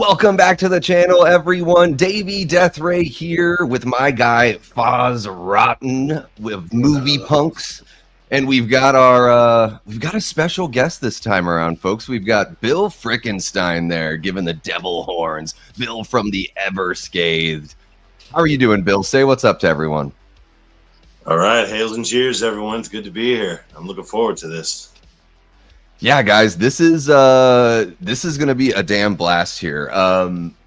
Welcome back to the channel, everyone. Davey Deathray here with my guy Foz Rotten with Movie Punks, and we've got a special guest this time around, folks. We've got Bill FRICKENSTEIN there, giving the devil horns. Bill from the Ever Scathed. How are you doing, Bill? Say what's up to everyone. All right, hails and cheers, everyone. It's good to be here. I'm looking forward to this. Yeah, guys, this is going to be a damn blast here.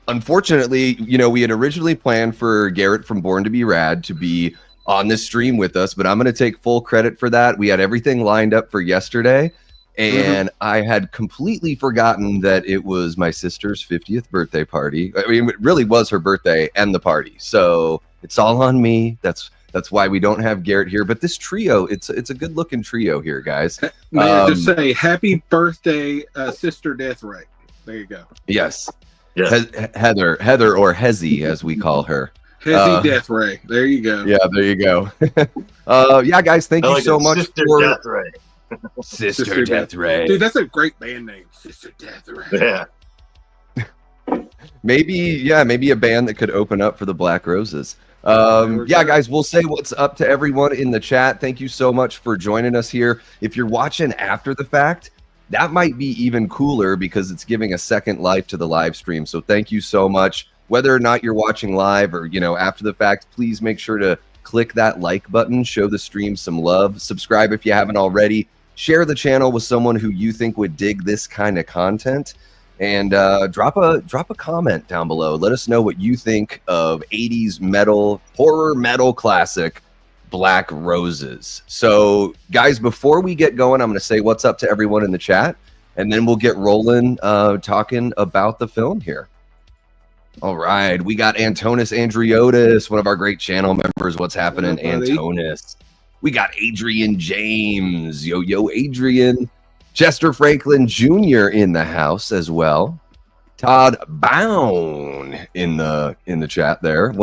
Unfortunately, we had originally planned for Garrett from Born to Be Rad to be on this stream with us, but I'm going to take full credit for that. We had everything lined up for yesterday, and I had completely forgotten that it was my sister's 50th birthday party. I mean, it really was her birthday and the party, so it's all on me. That's why we don't have Garrett here. But this trio, it's a good-looking trio here, guys. May I just say, happy birthday, Sister Deathray. There you go. Yes. Heather or Hezzy, as we call her. Hezzy Deathray. There you go. Yeah, there you go. Yeah, guys, thank you so much Sister for... Deathray. Sister Deathray. Dude, that's a great band name. Sister Deathray. Yeah. Maybe a band that could open up for the Black Roses. Yeah, guys, we'll say what's up to everyone in the chat. Thank you so much for joining us here. If you're watching after the fact, that might be even cooler because it's giving a second life to the live stream. So thank you so much. Whether or not you're watching live or, after the fact, please make sure to click that like button, show the stream some love, subscribe if you haven't already, share the channel with someone who you think would dig this kind of content. And drop a comment down below. Let us know what you think of 80s horror metal classic Black Roses. So, guys, before we get going, I'm going to say what's up to everyone in the chat, and then we'll get rolling talking about the film here. All right, we got Antonis Andriotis, one of our great channel members. What's happening, Antonis? We got Adrian James. Yo, Adrian. Chester Franklin Jr. in the house as well. Todd Bound in the chat there.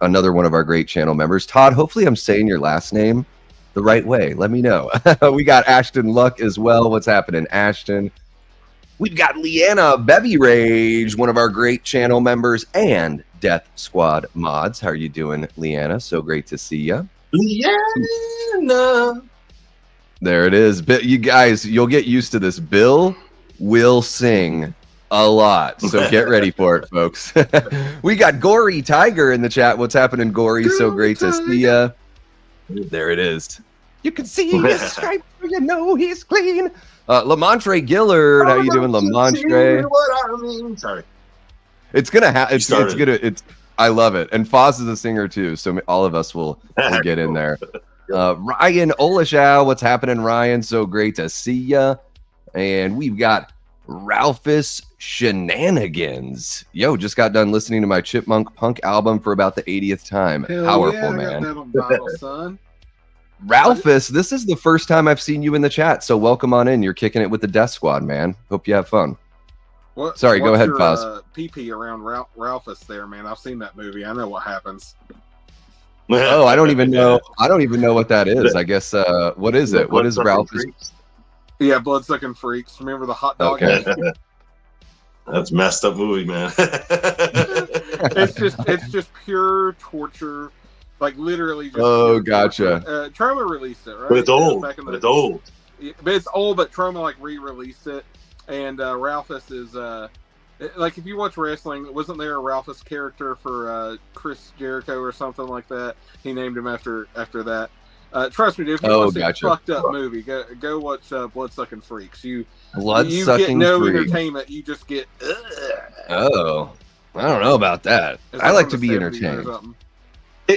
Another one of our great channel members. Todd, hopefully I'm saying your last name the right way. Let me know. We got Ashton Luck as well. What's happening, Ashton? We've got Leanna Bevy Rage, one of our great channel members, and Death Squad mods. How are you doing, Leanna? So great to see you. Leanna. There it is. You guys, you'll get used to this. Bill will sing a lot, so get ready for it, folks. We got Gory Tiger in the chat. What's happening, Gory? So great to see ya. There it is. You can see his stripes, you know he's clean. Lamontre Gillard, how you doing, Lamontre? Sorry. It's gonna happen. It's I love it. And Foz is a singer too, so all of us will get in there. Ryan Olishow, what's happening, Ryan? So great to see ya. And we've got Ralphus Shenanigans. Yo, just got done listening to my Chipmunk Punk album for about the 80th time. Hell Powerful, yeah, man. I got that on vinyl, son. Ralphus, this is the first time I've seen you in the chat, so welcome on in. You're kicking it with the Death Squad, man. Hope you have fun. Sorry, go ahead, Foz. PP around Ralphus there, man. I've seen that movie. I know what happens. Oh, I don't even know. I don't even know what that is. I guess. What is it? What is Ralphus? Yeah, Bloodsucking Freaks. Remember the hot dog? Okay. That's a messed up movie, man. it's just pure torture. Like literally. Just gotcha. Trauma released it, right? But it's old. But it's old. But it's old. But Trauma re-released it, and Ralphus is if you watch wrestling, wasn't there a Ralphus character for Chris Jericho or something like that? He named him after that. Trust me, dude, if you watch a fucked up movie, go watch Bloodsucking Freaks. You get no entertainment, you just get Oh, I don't know about that. I like to be entertained.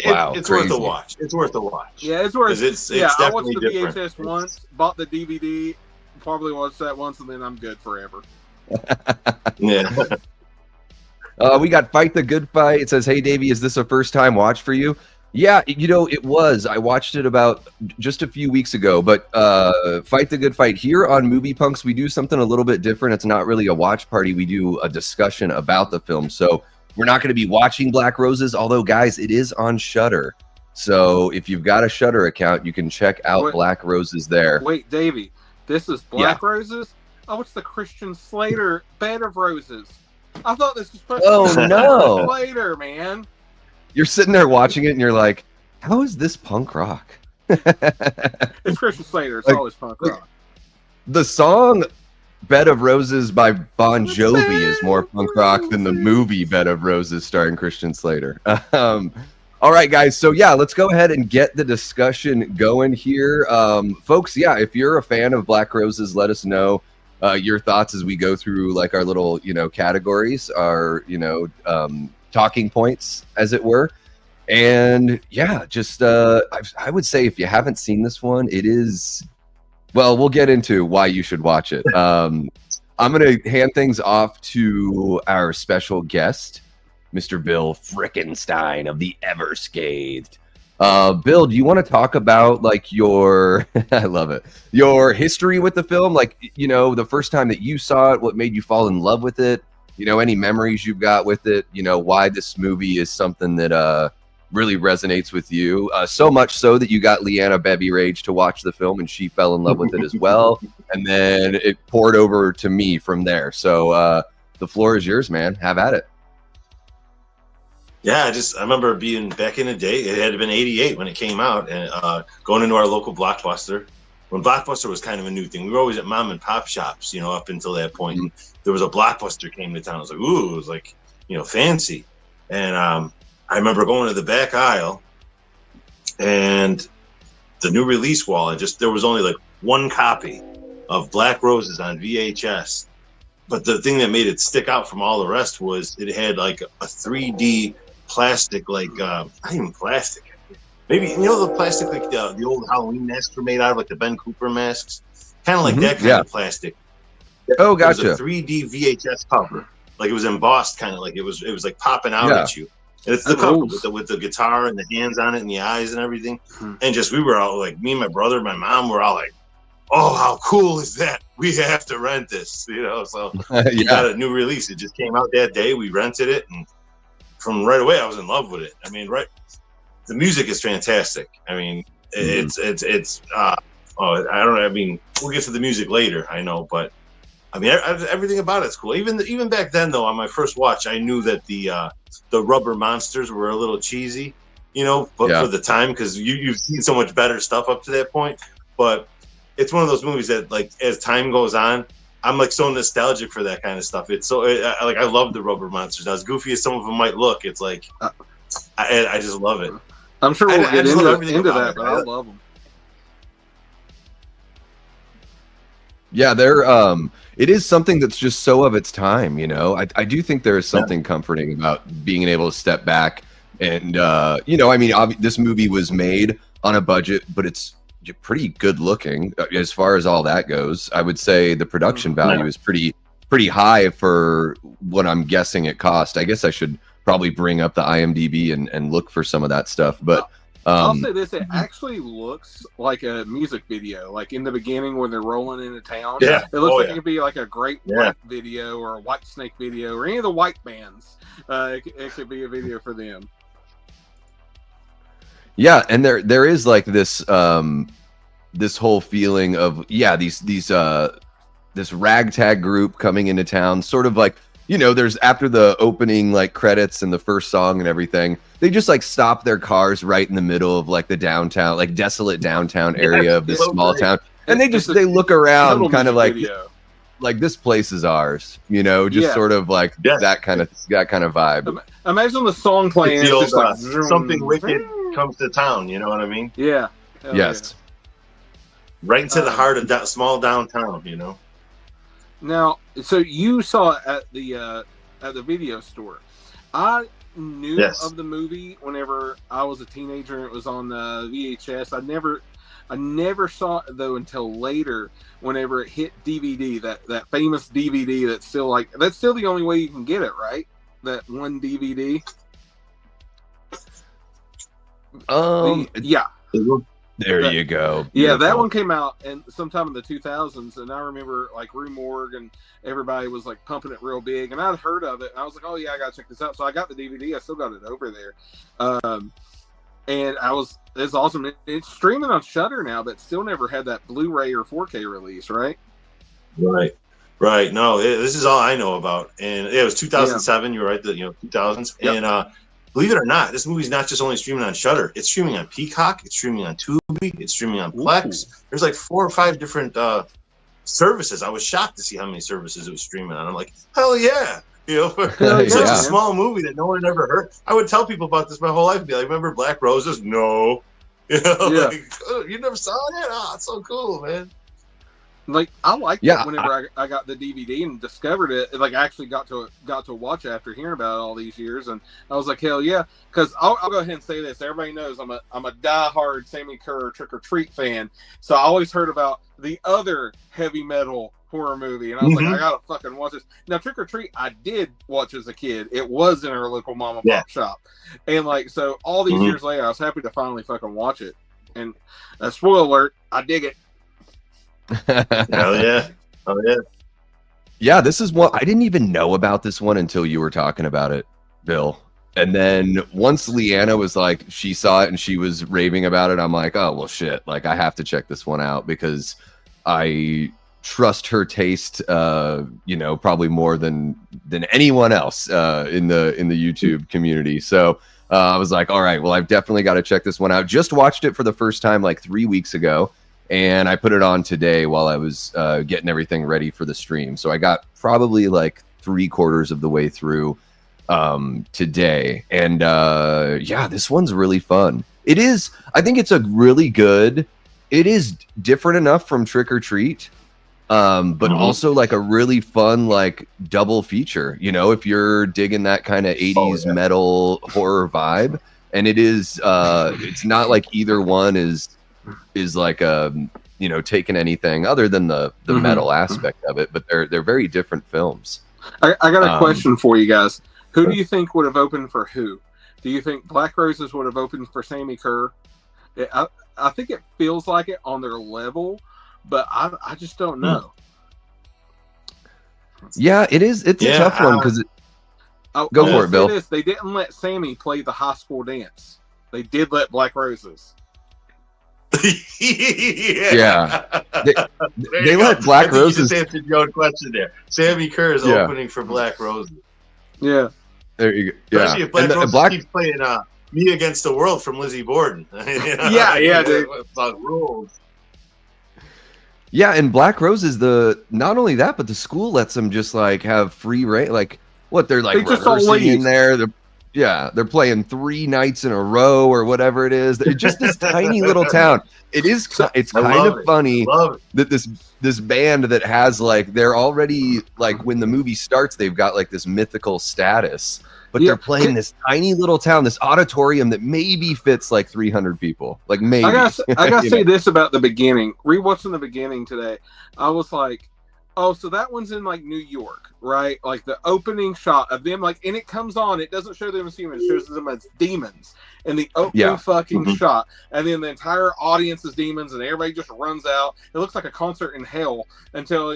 Wow, it's worth a watch. It's worth a watch. Yeah, it's worth. It's I watched the different. VHS once, bought the DVD, probably watched that once, and then I'm good forever. Yeah. We got Fight the Good Fight. It says, "Hey Davey, is this a first time watch for you?" Yeah, it was. I watched it about just a few weeks ago. But Fight the Good Fight here on Movie Punks, we do something a little bit different. It's not really a watch party. We do a discussion about the film. So we're not going to be watching Black Roses, although guys, it is on Shudder. So if you've got a Shudder account, you can check out Black Roses there. Wait, Davey, this is Black Roses? Oh, it's the Christian Slater Bed of Roses. I thought this was supposed Oh, to be no. later, man. You're sitting there watching it, and you're like, "How is this punk rock?" It's Christian Slater. It's Like- always punk rock. The song "Bed of Roses" by Bon Jovi is more punk rock than the movie "Bed of Roses" starring Christian Slater. All right, guys. So yeah, let's go ahead and get the discussion going here, folks. Yeah, if you're a fan of Black Roses, let us know your thoughts as we go through like our little, categories, our, talking points, as it were. And yeah, just I would say if you haven't seen this one, it is. Well, we'll get into why you should watch it. I'm going to hand things off to our special guest, Mr. Bill FRICKENSTEIN of the Ever Scathed. Bill, do you want to talk about like your, I love it, your history with the film? Like, the first time that you saw it, what made you fall in love with it? Any memories you've got with it? Why this movie is something that really resonates with you, so much so that you got Leanna Bevy Rage to watch the film and she fell in love with it as well. And then it poured over to me from there. So the floor is yours, man. Have at it. Yeah, I remember being back in the day. It had been '88 when it came out, and going into our local Blockbuster when Blockbuster was kind of a new thing. We were always at mom and pop shops, up until that point. And there was a Blockbuster came to town. I was like, ooh, it was like, fancy. And I remember going to the back aisle, and the new release wall. There was only like one copy of Black Roses on VHS. But the thing that made it stick out from all the rest was it had like a 3D plastic, like not even plastic, maybe the plastic like the old Halloween masks were made out of, like the Ben Cooper masks, kind of like that kind of plastic. Oh, gotcha. It was a 3D VHS cover, like it was embossed, kind of like it was like popping out at you. And it's the cover with the guitar and the hands on it and the eyes and everything. And we were all like, me and my brother, my mom were all like, oh, how cool is that? We have to rent this, So we got a new release. It just came out that day. We rented it, and from right away, I was in love with it. I mean, the music is fantastic. I mean, it's I don't know. I mean, we'll get to the music later, I know, but I mean, everything about it's cool. Even back then, though, on my first watch, I knew that the rubber monsters were a little cheesy, but for the time, because you've seen so much better stuff up to that point, but. It's one of those movies that, like, as time goes on, I'm like so nostalgic for that kind of stuff. It's so I love the rubber monsters. As goofy as some of them might look, it's like I just love it. I'm sure we'll get into that, but I love them. Yeah, it is something that's just so of its time. I do think there is something comforting about being able to step back and I mean, this movie was made on a budget, but it's pretty good looking as far as all that goes. I would say the production value is pretty high for what I'm guessing it cost. I guess I should probably bring up the IMDb and look for some of that stuff. But I'll say this: it actually looks like a music video. Like in the beginning when they're rolling into town, it looks like it could be like a Great White video or a White Snake video or any of the white bands. It could be a video for them. Yeah, and there is like this this whole feeling of this ragtag group coming into town, sort of like there's after the opening like credits and the first song and everything, they just like stop their cars right in the middle of like the downtown, like desolate downtown area of this small town, and they look around kind of like this place is ours, sort of like that kind of vibe. Imagine the song playing, it's the just like something wicked comes to town, you know what I mean? Yeah. Yes. Right into the heart of small downtown, Now, so you saw it at the video store. I knew of the movie whenever I was a teenager and it was on VHS. I never saw it though until later whenever it hit DVD, that famous DVD that's still the only way you can get it, right? That one DVD. There you go. Yeah, that one came out and sometime in the 2000s, and I remember like Rue Morgue and everybody was like pumping it real big, and I'd heard of it, and I was like, oh yeah, I gotta check this out. So I got the DVD. I still got it over there, and it's awesome. It's streaming on Shudder now, but still never had that Blu-ray or 4K release, right? Right. Right. No, this is all I know about. And it was 2007. You're right. 2000s. Yep. And believe it or not, this movie's not just only streaming on Shudder. It's streaming on Peacock. It's streaming on Tubi. It's streaming on Plex. Ooh. There's like 4 or 5 different services. I was shocked to see how many services it was streaming on. I'm like, hell yeah. It's such a small movie that no one had ever heard. I would tell people about this my whole life. Be like, remember Black Roses? No. Like, oh, you never saw it? Oh, it's so cool, man. Like, I liked it whenever I got the DVD and discovered it. Like, I actually got to watch it after hearing about it all these years, and I was like, hell yeah! Because I'll go ahead and say this: everybody knows I'm a diehard Sammy Kerr Trick or Treat fan. So I always heard about the other heavy metal horror movie, and I was like, I gotta fucking watch this. Now, Trick or Treat, I did watch as a kid. It was in our local mom and pop shop, and like, so all these years later, I was happy to finally fucking watch it. And spoiler alert, I dig it. Hell yeah. Oh yeah. Yeah, this is one I didn't even know about this one until you were talking about it, Bill. And then once Leanna was like, she saw it and she was raving about it, I'm like, oh well shit, like I have to check this one out because I trust her taste probably more than anyone else in the YouTube community. So I was like, all right, well I've definitely got to check this one out. Just watched it for the first time like 3 weeks ago. And I put it on today while I was getting everything ready for the stream. So I got probably like 3/4 of the way through today. And this one's really fun. It is, I think it's it is different enough from Trick or Treat, but also like a really fun, like double feature, if you're digging that kind of 80s metal horror vibe. And it is, it's not like either one is like taking anything other than the metal aspect of it, but they're very different films. I got a question for you guys. Who do you think would have opened for who? Do you think Black Roses would have opened for Sammy Kerr? I think it feels like it on their level, but I just don't know. Yeah, it is. It's a tough one because go for it, Bill. They didn't let Sammy play the high school dance. They did let Black Roses. Yeah. They let Black Roses. You just answered your own question there. Sammy Kerr is opening for Black Roses. Yeah. There you go. Yeah. Especially if Black Roses keeps playing Me Against the World from Lizzie Borden. Dude. Rules. Yeah, and Black Roses, not only that, but the school lets them just like have free reign. Like what they're like rehearsing in there. They're playing 3 nights in a row or whatever it is. It's just this tiny little town. It's kind of funny that this band that has like, they're already like, when the movie starts, they've got like this mythical status, but they're playing this tiny little town, this auditorium that maybe fits like 300 people. Like maybe. I gotta say this about the beginning. Rewatching the beginning today, I was like, oh, so that one's in like New York, right? Like the opening shot of them, like, and it comes on. It doesn't show them as humans; it shows them as demons in the opening fucking shot. And then the entire audience is demons, and everybody just runs out. It looks like a concert in hell until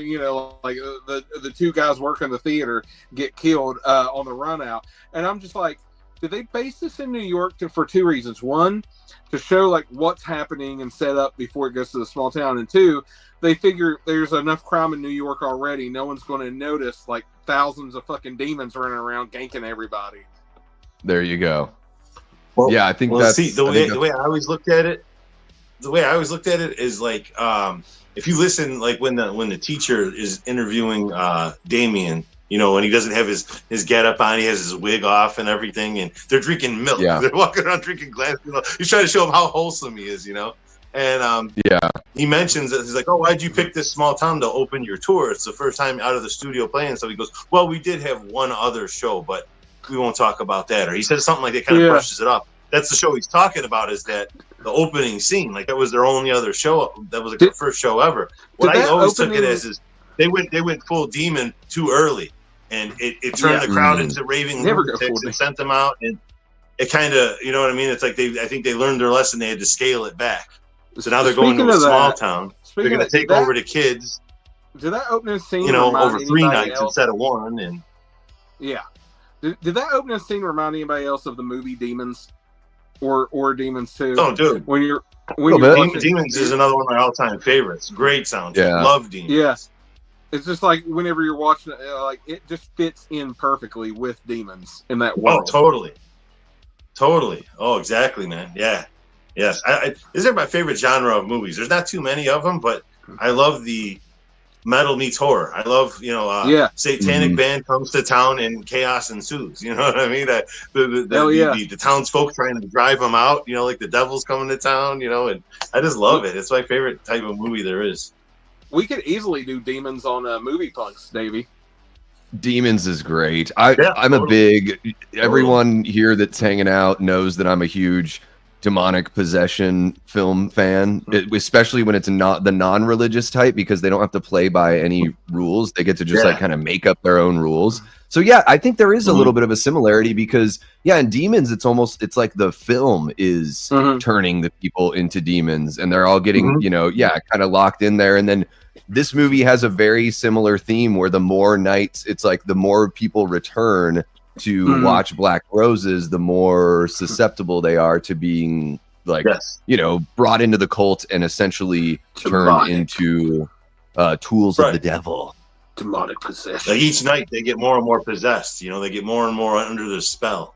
like the 2 guys working the theater get killed on the run out. And I'm just like, did they base this in New York for 2 reasons? One, to show like what's happening and set up before it goes to the small town, and 2, they figure there's enough crime in New York already. No one's going to notice like thousands of fucking demons running around ganking everybody. There you go. Well, yeah, I think that's the way I always looked at it. The way I always looked at it is like if you listen, like when the teacher is interviewing Damien, when he doesn't have his getup on, he has his wig off and everything, and they're drinking milk. Yeah. They're walking around drinking glass milk. He's trying to show him how wholesome he is, And he mentions that he's like, oh, why'd you pick this small town to open your tour? It's the first time out of the studio playing. So he goes, well, we did have one other show, but we won't talk about that. Or he says something like that, kind of brushes it up. That's the show he's talking about, is that the opening scene. Like that was their only other show. That was like their first show ever. What I always took it as is they went full demon too early. And it turned the crowd into raving lunatics and sent them out. And it kind of, you know what I mean? It's like I think they learned their lesson. They had to scale it back. So now they're going to a small town. They're going to take over the kids. Did that opening scene over 3 nights instead of 1? And yeah, did that opening scene remind anybody else of the movie Demons or Demons 2? Oh, dude, when Demons is another one of my all-time favorites. Great soundtrack. Yeah. Love Demons. Yeah. It's just like whenever you're watching it, like it just fits in perfectly with demons in that world. Oh, totally. Oh, exactly, man. Yeah, yes. These are my favorite genre of movies. There's not too many of them, but I love the metal meets horror. I love, satanic band comes to town and chaos ensues. You know what I mean? The townsfolk trying to drive them out. You know, like the devil's coming to town. You know, and I just love it. It's my favorite type of movie there is. We could easily do demons on Movie Punks, Davey. Demons is great. I'm a big. Everyone here that's hanging out knows that I'm a huge demonic possession film fan, especially when it's not the non-religious type, because they don't have to play by any rules. They get to just like kind of make up their own rules. So yeah, I think there is a little bit of a similarity because in Demons, it's like the film is turning the people into demons and they're all getting, kind of locked in there. And then this movie has a very similar theme where the more nights, it's like the more people return to watch Black Roses, the more susceptible they are to being like, brought into the cult and essentially turned into tools of the devil. Demonic possession. Like each night they get more and more possessed. They get more and more under their spell.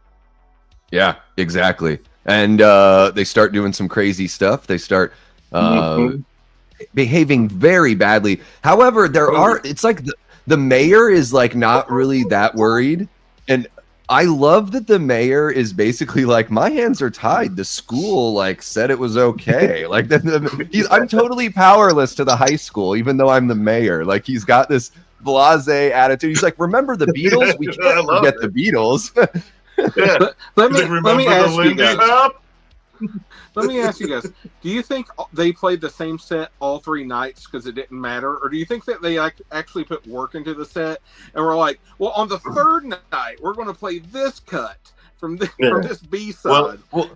Yeah, exactly. And they start doing some crazy stuff. They start behaving very badly. However, it's like the mayor is like not really that worried. And I love that the mayor is basically like, my hands are tied. The school like said it was okay. Like I'm totally powerless to the high school, even though I'm the mayor. Like he's got this blasé attitude. He's like, remember the Beatles? We can't forget the Beatles. Let me ask you guys. Let me ask you guys, do you think they played the same set all 3 nights because it didn't matter? Or do you think that they actually put work into the set and were like, well, on the 3rd night, we're going to play this cut from this B-side? Well,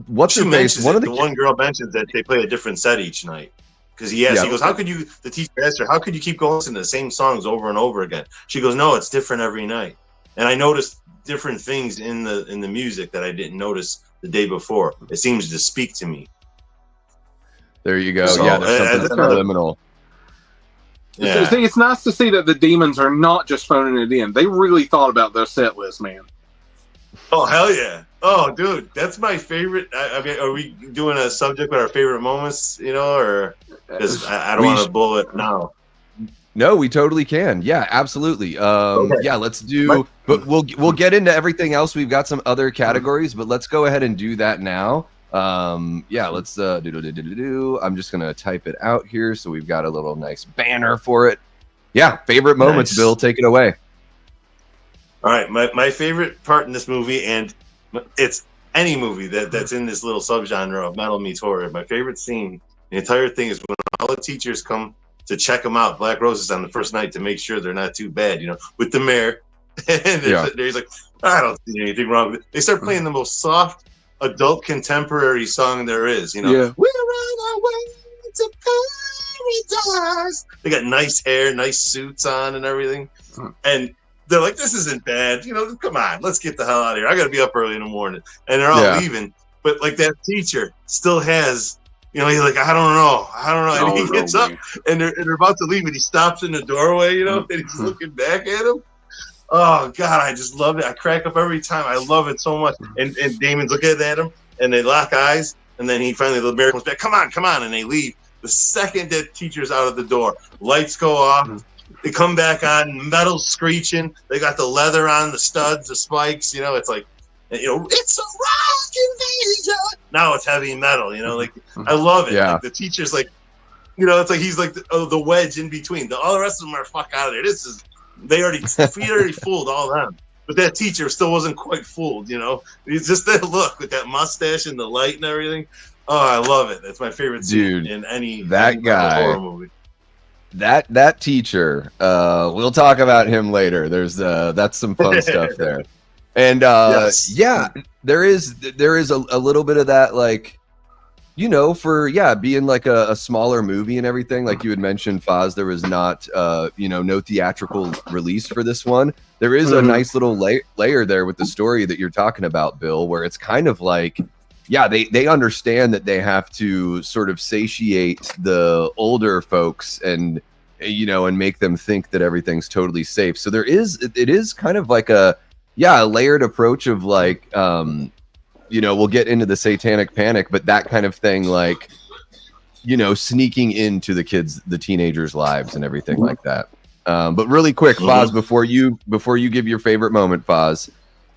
what's your face? One girl mentioned that they play a different set each night. Because he goes, the teacher asked her, how could you keep going listening to the same songs over and over again? She goes, no, it's different every night. And I noticed different things in the music that I didn't notice the day before. It seems to speak to me. There you go. So, there's something subliminal. Yeah. See, it's nice to see that the demons are not just phoning it in. They really thought about their set list, man. Oh, hell yeah. Oh, dude, that's my favorite. I mean, are we doing a subject with our favorite moments, or because I don't want to blow it now. No, we totally can. Yeah, absolutely. Okay. Yeah, let's do. But we'll get into everything else. We've got some other categories, but let's go ahead and do that now. Let's do. I'm just gonna type it out here, so we've got a little nice banner for it. Yeah, favorite moments. Nice. Bill, take it away. All right, my favorite part in this movie, and it's any movie that's in this little subgenre of metal meets horror. My favorite scene, the entire thing, is when all the teachers come to check them out, Black Roses, on the first night to make sure they're not too bad, with the mayor. And he's like, I don't see anything wrong with it. They start playing the most soft, adult contemporary song there is, We're on our way to paradise. They got nice hair, nice suits on and everything. And they're like, this isn't bad. Come on, let's get the hell out of here. I got to be up early in the morning. And they're all leaving. But like that teacher still has... he's like, I don't know. And he gets up, and they're about to leave, and he stops in the doorway, and he's looking back at him. Oh, God, I just love it. I crack up every time. I love it so much. And Damon's looking at him, and they lock eyes, and then the mayor comes back, come on, and they leave. The second that teacher's out of the door, lights go off. They come back on, metal screeching. They got the leather on, the studs, the spikes. It's like, it's a rock invasion. Now it's heavy metal, I love it. Yeah. Like the teacher's like, it's like he's like the wedge in between. All the rest of them are fuck out of there. We already fooled all them. But that teacher still wasn't quite fooled, It's just that look with that mustache and the light and everything. Oh, I love it. That's my favorite scene in any horror movie. That teacher, we'll talk about him later. There's that's some fun stuff there. And there is a little bit of that, like, for being like a smaller movie and everything, like you had mentioned, Foz, there was not no theatrical release for this one. There is a nice little layer there with the story that you're talking about, Bill, where it's kind of like, they understand that they have to sort of satiate the older folks and and make them think that everything's totally safe. So it is kind of like a layered approach of like, we'll get into the satanic panic, but that kind of thing, like, sneaking into the teenagers' lives and everything like that. But really quick, Foz, before you give your favorite moment, Foz,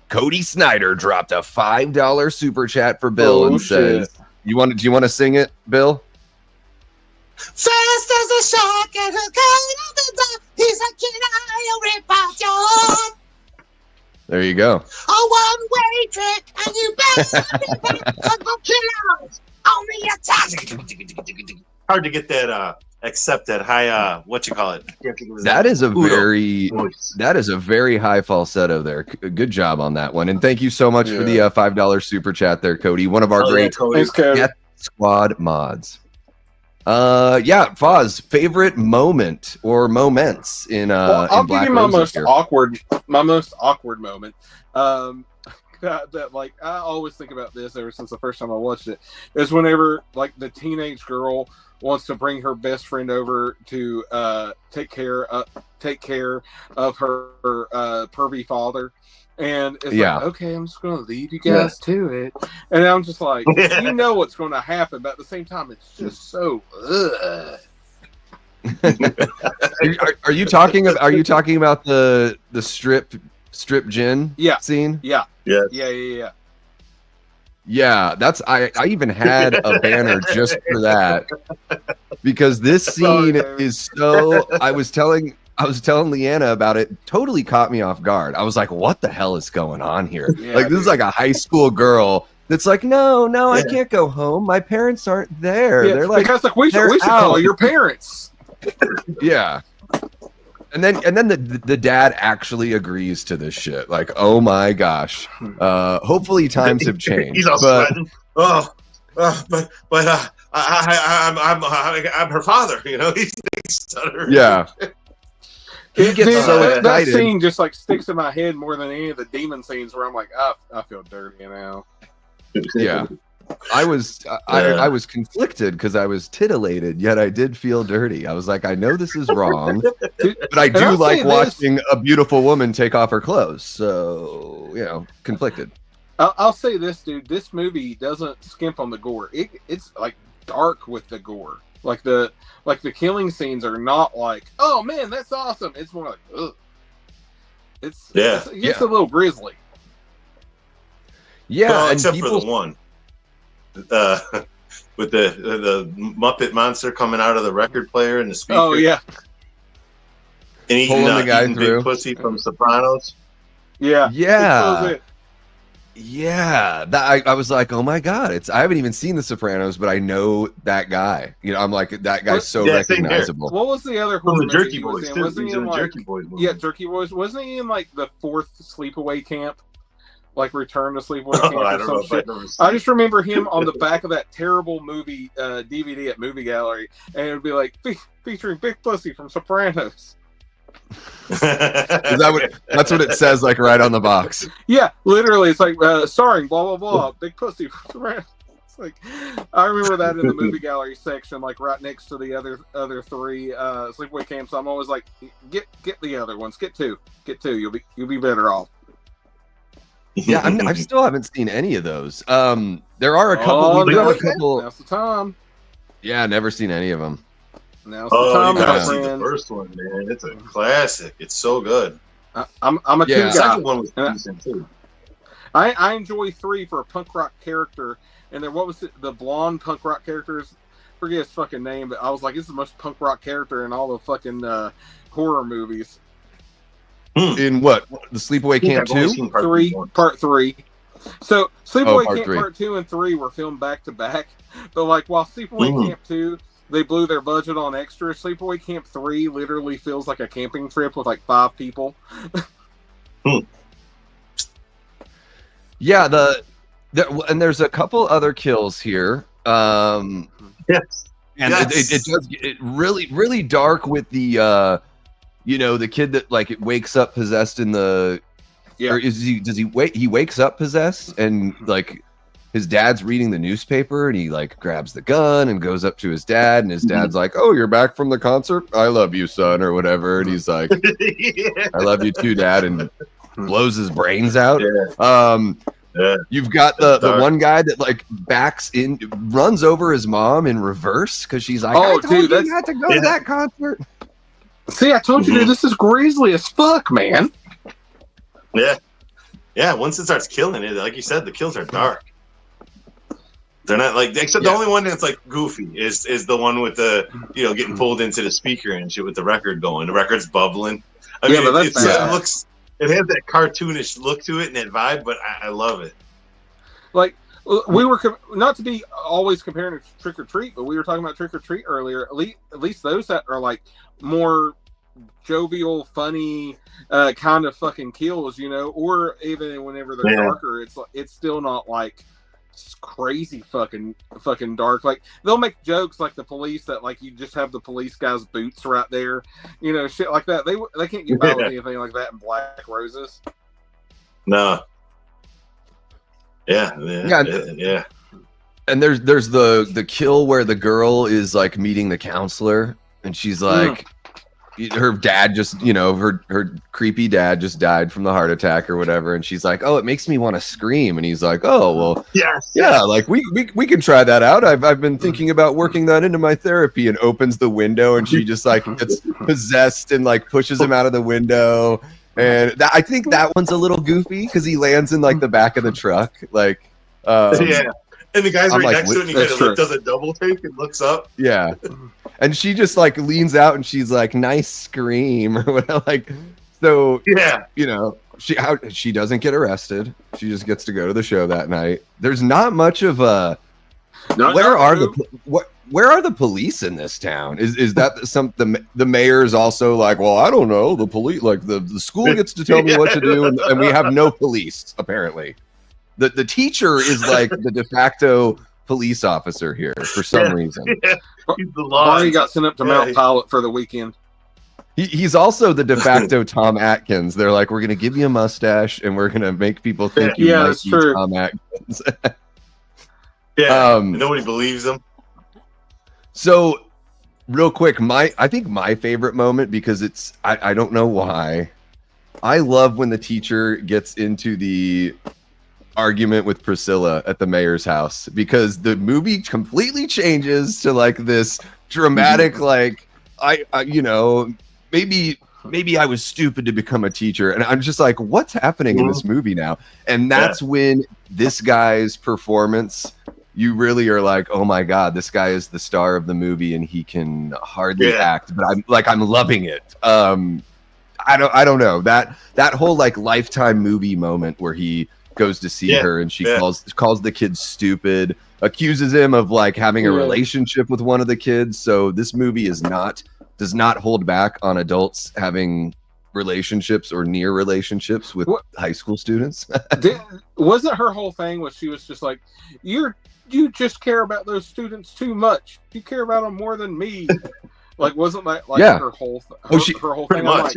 Cody Snyder dropped a $5 super chat for Bill and says, do you want to sing it, Bill? Fast as a shark and a kind of the dark, he's a kid, I'll rip out your heart. There you go. A one-way trip, and you better be back for the killers on the attack. Hard to get that, accept that high, what you call it? That is a very high falsetto there. Good job on that one. And thank you so much for the $5 super chat there, Cody. One of our great Death Squad mods. Foz, favorite moment or moments in I'll in Black give you my most awkward moment. That like I always think about this ever since the first time I watched it, is whenever like the teenage girl wants to bring her best friend over to take care of her pervy father. And it's like, okay, I'm just going to leave you guys to it. And I'm just like, you know what's going to happen, but at the same time, it's just so. Are you talking about the strip gin scene? Yeah. Yeah, that's I even had a banner just for that, because this scene is so. I was telling Leanna about it. Totally caught me off guard. I was like, "What the hell is going on here?" This is like a high school girl that's like, "No, I can't go home. My parents aren't there." Yeah, they're like, because like we should call your parents. Yeah. And then the dad actually agrees to this shit. Like, oh my gosh. Hopefully times have changed. He's all sweating. I'm her father. He's stuttering. Yeah. He gets so excited. That scene just like sticks in my head more than any of the demon scenes where I'm like, I feel dirty now. Yeah. I was conflicted because I was titillated, yet I did feel dirty. I was like, I know this is wrong, but I do like watching a beautiful woman take off her clothes. So, conflicted. I'll say this, dude. This movie doesn't skimp on the gore. It's like dark with the gore. Like the killing scenes are not like, oh man, that's awesome. It's more like, ugh. It's a little grisly. Yeah, well, except for the one. With the Muppet monster coming out of the record player and the speaker. Oh yeah, and eating big pussy from Sopranos. Yeah. I was like, oh my god, I haven't even seen The Sopranos, but I know that guy. I'm like, that guy's so recognizable. What was the other horror movie Jerky Boys? Wasn't he in Jerky Boys movie? Yeah, Jerky Boys. Wasn't he in like the 4th Sleepaway Camp? Like Return to Sleepaway Camp or some shit. I just remember him on the back of that terrible movie DVD at Movie Gallery, and it would be like featuring Big Pussy from Sopranos. That's what it says, like right on the box. Yeah, literally, it's like starring blah blah blah Big Pussy from Sopranos. It's like I remember that in the Movie Gallery section, like right next to the other 3 Sleepaway Camps. I'm always like, get the other ones, get two, you'll be better off. Yeah, I still haven't seen any of those. There are a couple. Now's the time. Yeah, never seen any of them. Now's the time, you gotta see the first one, man. It's a classic. It's so good. I'm a 2 guy. The second one was decent too. I enjoy 3 for a punk rock character, and then what was it? The blonde punk rock characters. Forget his fucking name, but I was like, this is the most punk rock character in all the fucking horror movies. In what? The Sleepaway Camp 2? Part 3. So Sleepaway Camp Part 2 and 3 were filmed back to back. But like while Sleepaway Camp 2, they blew their budget on extra, Sleepaway Camp 3 literally feels like a camping trip with like 5 people. Yeah, and there's a couple other kills here. Yes. And it does get really, really dark with the the kid that like it wakes up possessed in the or does he wake? He wakes up possessed and like his dad's reading the newspaper, and he like grabs the gun and goes up to his dad, and his dad's like, "Oh, you're back from the concert? I love you, son," or whatever. And he's like, "I love you too, Dad," and blows his brains out. You've got the one guy that like runs over his mom in reverse because she's like, "Oh, dude, you had to go to that concert." See, I told you, dude, this is grisly as fuck, man. Yeah. Once it starts killing it, like you said, the kills are dark. They're not like, except the only one that's like goofy is the one with the getting pulled into the speaker and shit with the record going. The record's bubbling. I mean, it has that cartoonish look to it and that vibe, but I love it. Like, we were not to be always comparing it to Trick or Treat, but we were talking about Trick or Treat earlier. At least those that are like more jovial, funny, kind of fucking kills, or even whenever they're darker, it's still not like crazy fucking dark. Like, they'll make jokes like the police that like you just have the police guy's boots right there, shit like that. They can't get by with anything like that in Black Roses. No. Yeah. And there's the kill where the girl is like meeting the counselor, and she's like, her dad just, her creepy dad just died from the heart attack or whatever, and she's like, "Oh, it makes me want to scream," and he's like, "Oh, well, yeah, like we can try that out. I've been thinking about working that into my therapy," and opens the window, and she just like gets possessed and like pushes him out of the window. And I think that one's a little goofy because he lands in like the back of the truck, like and the guy's next to it, and he kind of does a double take and looks up. Yeah. And she just like leans out and she's like, "Nice scream," or whatever. Like, so she doesn't get arrested. She just gets to go to the show that night. There's not much of a where are the police in this town? Is that the mayor's also like, "Well, I don't know, the police, like the school gets to tell me what to do," and we have no police apparently. The teacher is like the de facto police officer here for some reason. He's the law. Barney got sent up to Mount Pilot for the weekend. He's also the de facto Tom Atkins. They're like, "We're going to give you a mustache, and we're going to make people think you might be Tom Atkins." Nobody believes him. So, real quick, I think my favorite moment, because I don't know why, I love when the teacher gets into the argument with Priscilla at the mayor's house, because the movie completely changes to like this dramatic, like maybe I was stupid to become a teacher, and I'm just like, what's happening in this movie now? And that's when this guy's performance, you really are like, oh my god, this guy is the star of the movie, and he can hardly act, but I'm loving it. I don't know, that whole like Lifetime movie moment where he goes to see her and she calls the kid stupid, accuses him of like having a relationship with one of the kids. So this movie does not hold back on adults having relationships or near relationships with high school students. Wasn't her whole thing was she was just like, you just care about those students too much. You care about them more than me. Like, wasn't that like her whole her whole thing? Much,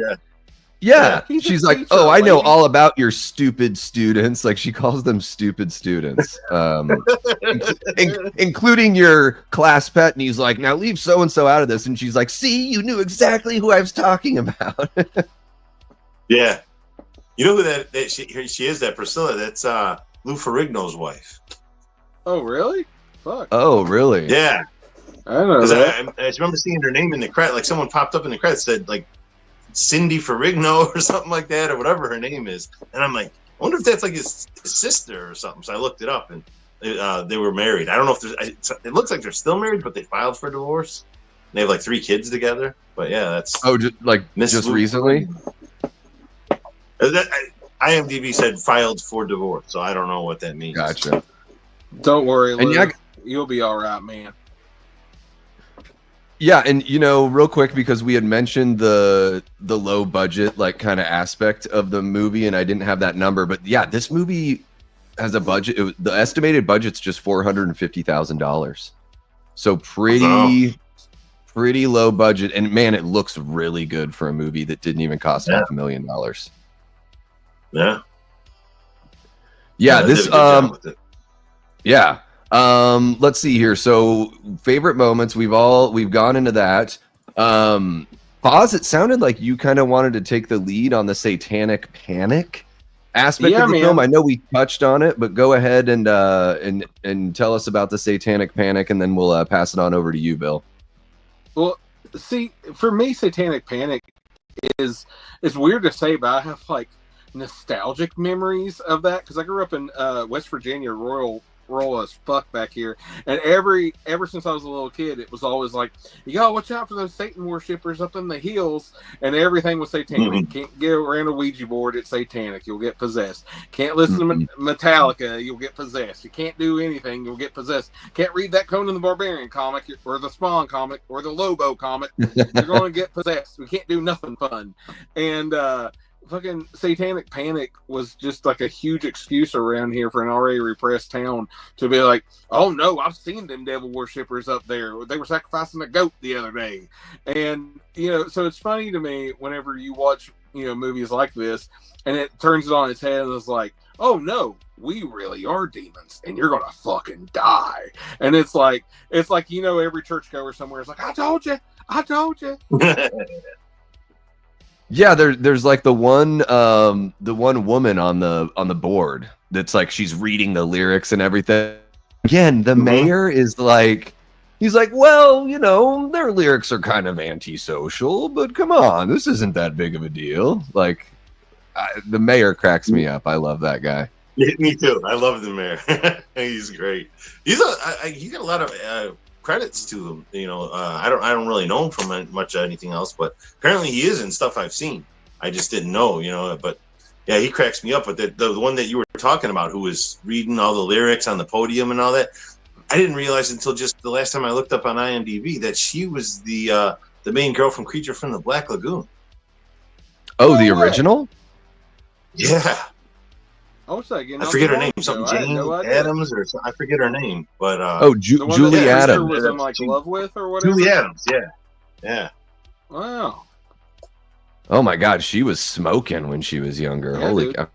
Yeah, she's like, "Oh, I know all about your stupid students." Like, she calls them stupid students, including your class pet. And he's like, "Now leave so and so out of this." And she's like, "See, you knew exactly who I was talking about." Yeah, you know who that she is? That Priscilla. That's Lou Ferrigno's wife. Oh, really? Fuck. Oh, really? Yeah, I don't know that. I remember seeing her name in the credit. Like, someone popped up in the credits, said like Cindy Ferrigno or something like that, or whatever her name is, and I'm like, I wonder if that's like his sister or something. So I looked it up, and they were married. I don't know if it looks like they're still married, but they filed for divorce. They have like 3 kids together. But yeah, that's just recently. IMDb said filed for divorce, so I don't know what that means. Gotcha. Don't worry, Lou. You'll be all right, man. Yeah, and real quick, because we had mentioned the low budget like kind of aspect of the movie, and I didn't have that number, but yeah, this movie has a budget. The estimated budget's just $450,000, so pretty low budget. And man, it looks really good for a movie that didn't even cost $500,000. Yeah. This Yeah. Let's see here. So favorite moments, we've gone into that. Foz, it sounded like you kind of wanted to take the lead on the satanic panic aspect of the film. I know we touched on it, but go ahead and tell us about the satanic panic, and then we'll pass it on over to you, Bill. Well, see, for me, satanic panic is, it's weird to say, but I have like nostalgic memories of that because I grew up in West Virginia, rural as fuck back here, and ever since I was a little kid, it was always like, you gotta watch out for those Satan worshippers up in the hills, and everything was satanic. Can't get around a Ouija board, it's satanic, you'll get possessed. Can't listen to Metallica, you'll get possessed. You can't do anything, you'll get possessed. Can't read that Conan the Barbarian comic or the Spawn comic or the Lobo comic, you're gonna get possessed. We can't do nothing fun. And fucking satanic panic was just like a huge excuse around here for an already repressed town to be like, oh no, I've seen them devil worshippers up there. They were sacrificing a goat the other day. And, you know, so it's funny to me whenever you watch, you know, movies like this and it turns it on its head and it's like, oh no, we really are demons and you're gonna fucking die. And it's like, you know, every churchgoer somewhere is like, I told you. Yeah, there's like the one woman on the board that's like, she's reading the lyrics and everything. Again, the mayor is like, he's like, well, you know, their lyrics are kind of antisocial, but come on, this isn't that big of a deal. Like, the mayor cracks me up. I love that guy. Yeah, me too. I love the mayor. He's great. He got a lot of credits to him. You know, I don't really know him from much anything else, but apparently he is in stuff I've seen. I just didn't know, you know. But yeah, he cracks me up. But the one that you were talking about, who was reading all the lyrics on the podium and all that, I didn't realize until just the last time I looked up on IMDb that she was the main girl from Creature from the Black Lagoon. Oh, the original? Yeah. I forget her name. Something Jane Adams or something. I forget her name, but Julie Adams was in like love with or whatever. Julie Adams, yeah. Wow. Oh my God, she was smoking when she was younger. Yeah, Holy cow!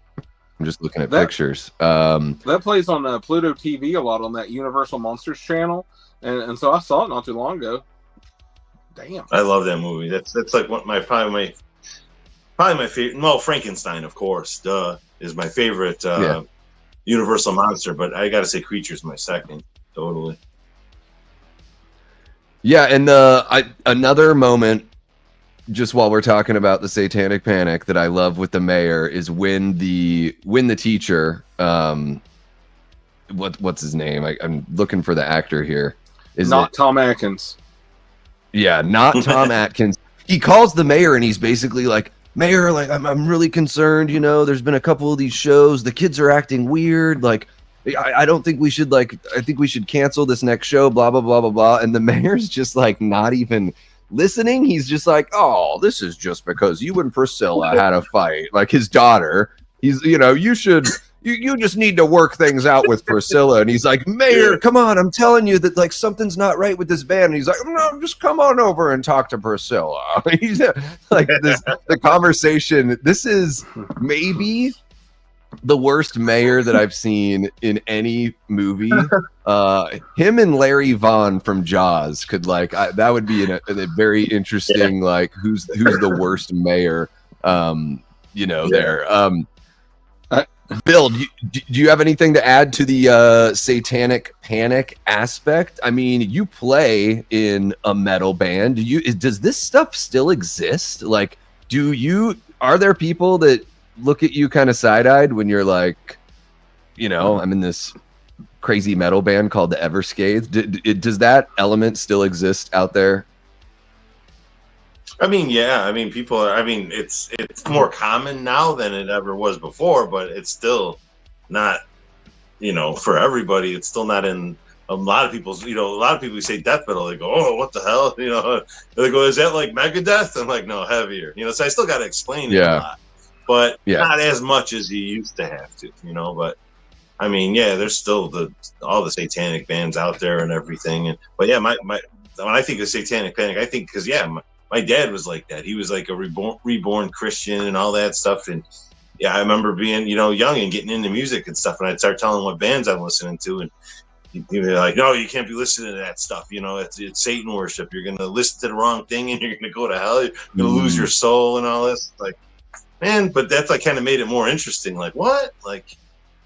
I'm just looking at pictures. That plays on Pluto TV a lot on that Universal Monsters channel, and so I saw it not too long ago. Damn, I love that movie. That's like probably my favorite. Well, Frankenstein, of course, is my favorite Universal monster, but I got to say Creature's my second. Totally. Yeah, and another moment, just while we're talking about the satanic panic, that I love with the mayor is when the teacher, what's his name? I'm looking for the actor here. Is not Tom Atkins? Yeah, not Tom Atkins. He calls the mayor and he's basically like, Mayor, like, I'm really concerned, you know, there's been a couple of these shows, the kids are acting weird, like, I don't think we should, like, I think we should cancel this next show, blah, blah, blah, blah, blah, and the mayor's just, like, not even listening. He's just like, oh, this is just because you and Priscilla had a fight, like, his daughter, he's, you know, you just need to work things out with Priscilla. And he's like, Mayor, come on, I'm telling you that, like, something's not right with this band. And he's like, no, just come on over and talk to Priscilla. He's like, the conversation, this is maybe the worst mayor that I've seen in any movie. Him and Larry Vaughn from Jaws could, like, that would be a very interesting, like, who's the worst mayor, you know, there. Bill, do you have anything to add to the satanic panic aspect? I mean, you play in a metal band. Does this stuff still exist? Like, are there people that look at you kind of side-eyed when you're like, you know, I'm in this crazy metal band called the Everscathed? Does that element still exist out there? I mean, yeah. I mean, it's more common now than it ever was before, but it's still not, you know, for everybody. It's still not in a lot of people's, you know, a lot of people who say death metal, they go, oh, what the hell? You know, they go, is that like Megadeth? I'm like, no, heavier. You know, so I still got to explain it a lot, but not as much as you used to have to, you know, but I mean, yeah, there's still all the satanic bands out there and everything. But yeah, when I think of satanic panic, I think, because my dad was like that. He was like a reborn Christian and all that stuff. And yeah, I remember being, you know, young and getting into music and stuff, and I'd start telling what bands I'm listening to, and you're like, no, you can't be listening to that stuff. You know, it's Satan worship. You're going to listen to the wrong thing, and you're going to go to hell. You're going to lose your soul and all this. Like, man, but that's like kind of made it more interesting. Like, what? Like,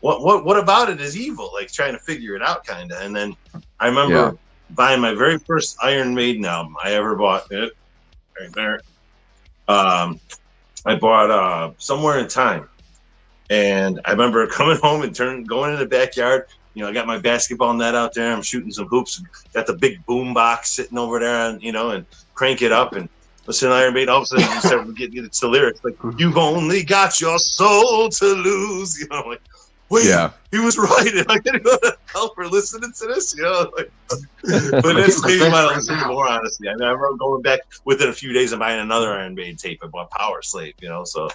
what about it is evil? Like, trying to figure it out, kind of. And then I remember buying my very first Iron Maiden album I ever bought. It right there. I bought Somewhere in Time, and I remember coming home and going in the backyard. You know, I got my basketball net out there. I'm shooting some hoops. Got the big boom box sitting over there, and you know, and crank it up and listen to Iron Maiden. All of a sudden, you start getting it's the lyrics like, "You've only got your soul to lose." You know, like, wait, he was right. And I gotta go to hell for listening to this. You know, like, but it's made me want to listen more. Honestly, I mean, I remember going back within a few days of buying another Iron Maiden tape. I bought Power Slave. You know, so.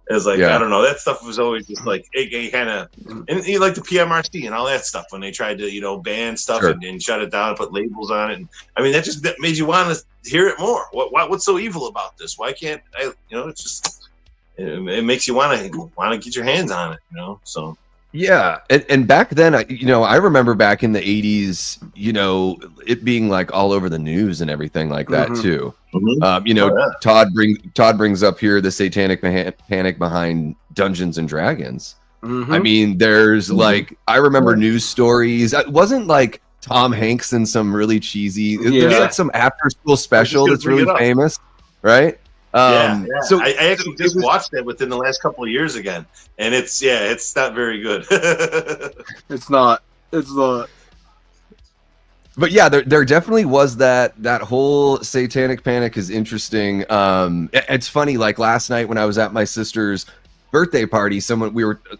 It was like, I don't know, that stuff was always just like, it kind of, and you like the PMRC and all that stuff when they tried to, you know, ban stuff and shut it down and put labels on it. And I mean, that made you want to hear it more. What's so evil about this? Why can't I, you know, it's just, it makes you want to get your hands on it, you know, so. Yeah, and back then, I remember back in the 80s, you know, it being like all over the news and everything like that too. You know, Todd brings up here the satanic panic behind Dungeons and Dragons. I mean, there's like, I remember news stories. It wasn't like Tom Hanks in some really cheesy. There's like some after school special that's really famous, right? So I actually just watched that within the last couple of years again, and it's not very good. It's not. But yeah, there definitely was that whole satanic panic is interesting. It's funny, like last night when I was at my sister's birthday party,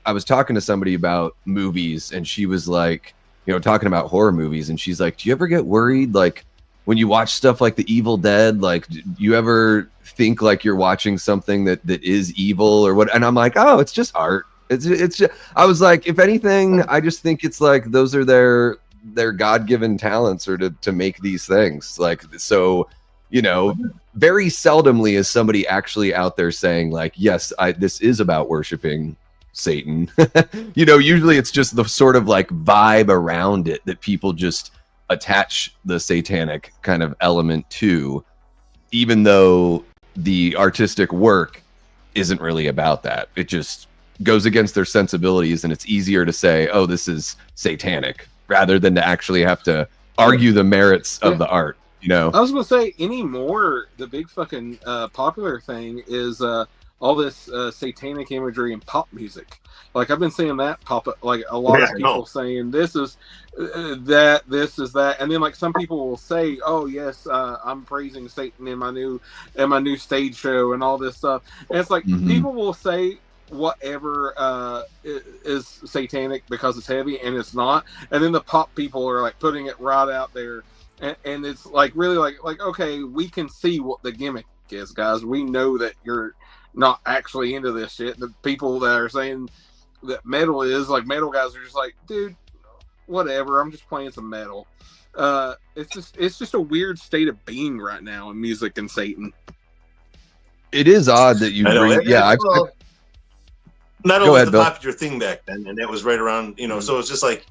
I was talking to somebody about movies, and she was like, you know, talking about horror movies, and she's like, do you ever get worried, like when you watch stuff like The Evil Dead, like do you ever think like you're watching something that is evil or what? And I'm like, oh, it's just art. It's just, I was like, if anything, I just think it's like those are their God-given talents, or to make these things. Like, so, you know, very seldomly is somebody actually out there saying like, yes, this is about worshiping Satan. You know, usually it's just the sort of like vibe around it that people just attach the satanic kind of element to, even though the artistic work isn't really about that. It just goes against their sensibilities, and it's easier to say, oh, this is satanic, rather than to actually have to argue the merits of the art, you know? I was going to say, anymore, the big fucking popular thing is all this satanic imagery in pop music. Like, I've been seeing that pop up, like a lot of people saying this is that, this is that, and then like some people will say, "Oh yes, I'm praising Satan in my new stage show and all this stuff." And it's like people will say whatever is satanic because it's heavy, and it's not. And then the pop people are like putting it right out there, and it's like really like okay, we can see what the gimmick is, guys. We know that you're not actually into this shit. The people that are saying that metal is like, metal guys are just like, dude, whatever, I'm just playing some metal. It's just a weird state of being right now in music and Satan. It is odd that you bring metal was the popular thing back then, and that was right around, you know, so it's just like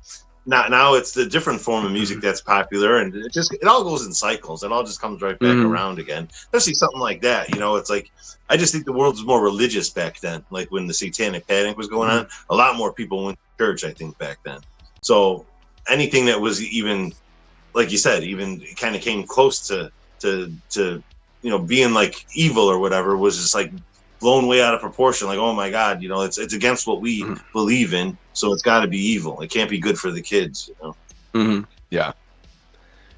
now it's the different form of music that's popular, and it all goes in cycles. It all just comes right back around again. Especially something like that, you know. It's like, I just think the world was more religious back then. Like when the satanic panic was going on, a lot more people went to church, I think, back then. So anything that was even, like you said, even kind of came close to you know, being like evil or whatever, was just like blown way out of proportion. Like, oh my God, you know, it's against what we believe in, so it's got to be evil. It can't be good for the kids, you know.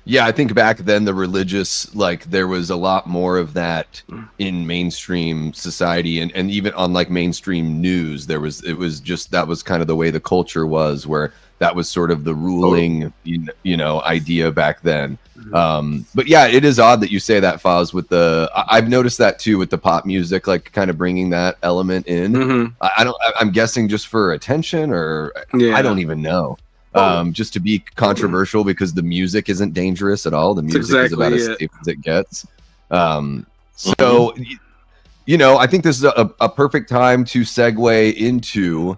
Yeah, I think back then the religious, like, there was a lot more of that in mainstream society, and even on like mainstream news, that was kind of the way the culture was, where that was sort of the ruling, you know, idea back then. But yeah, it is odd that you say that, Foz, with I've noticed that too with the pop music, like kind of bringing that element in. I'm guessing just for attention, or I don't even know. Just to be controversial, because the music isn't dangerous at all. The music is about as safe as it gets. So you know, I think this is a perfect time to segue into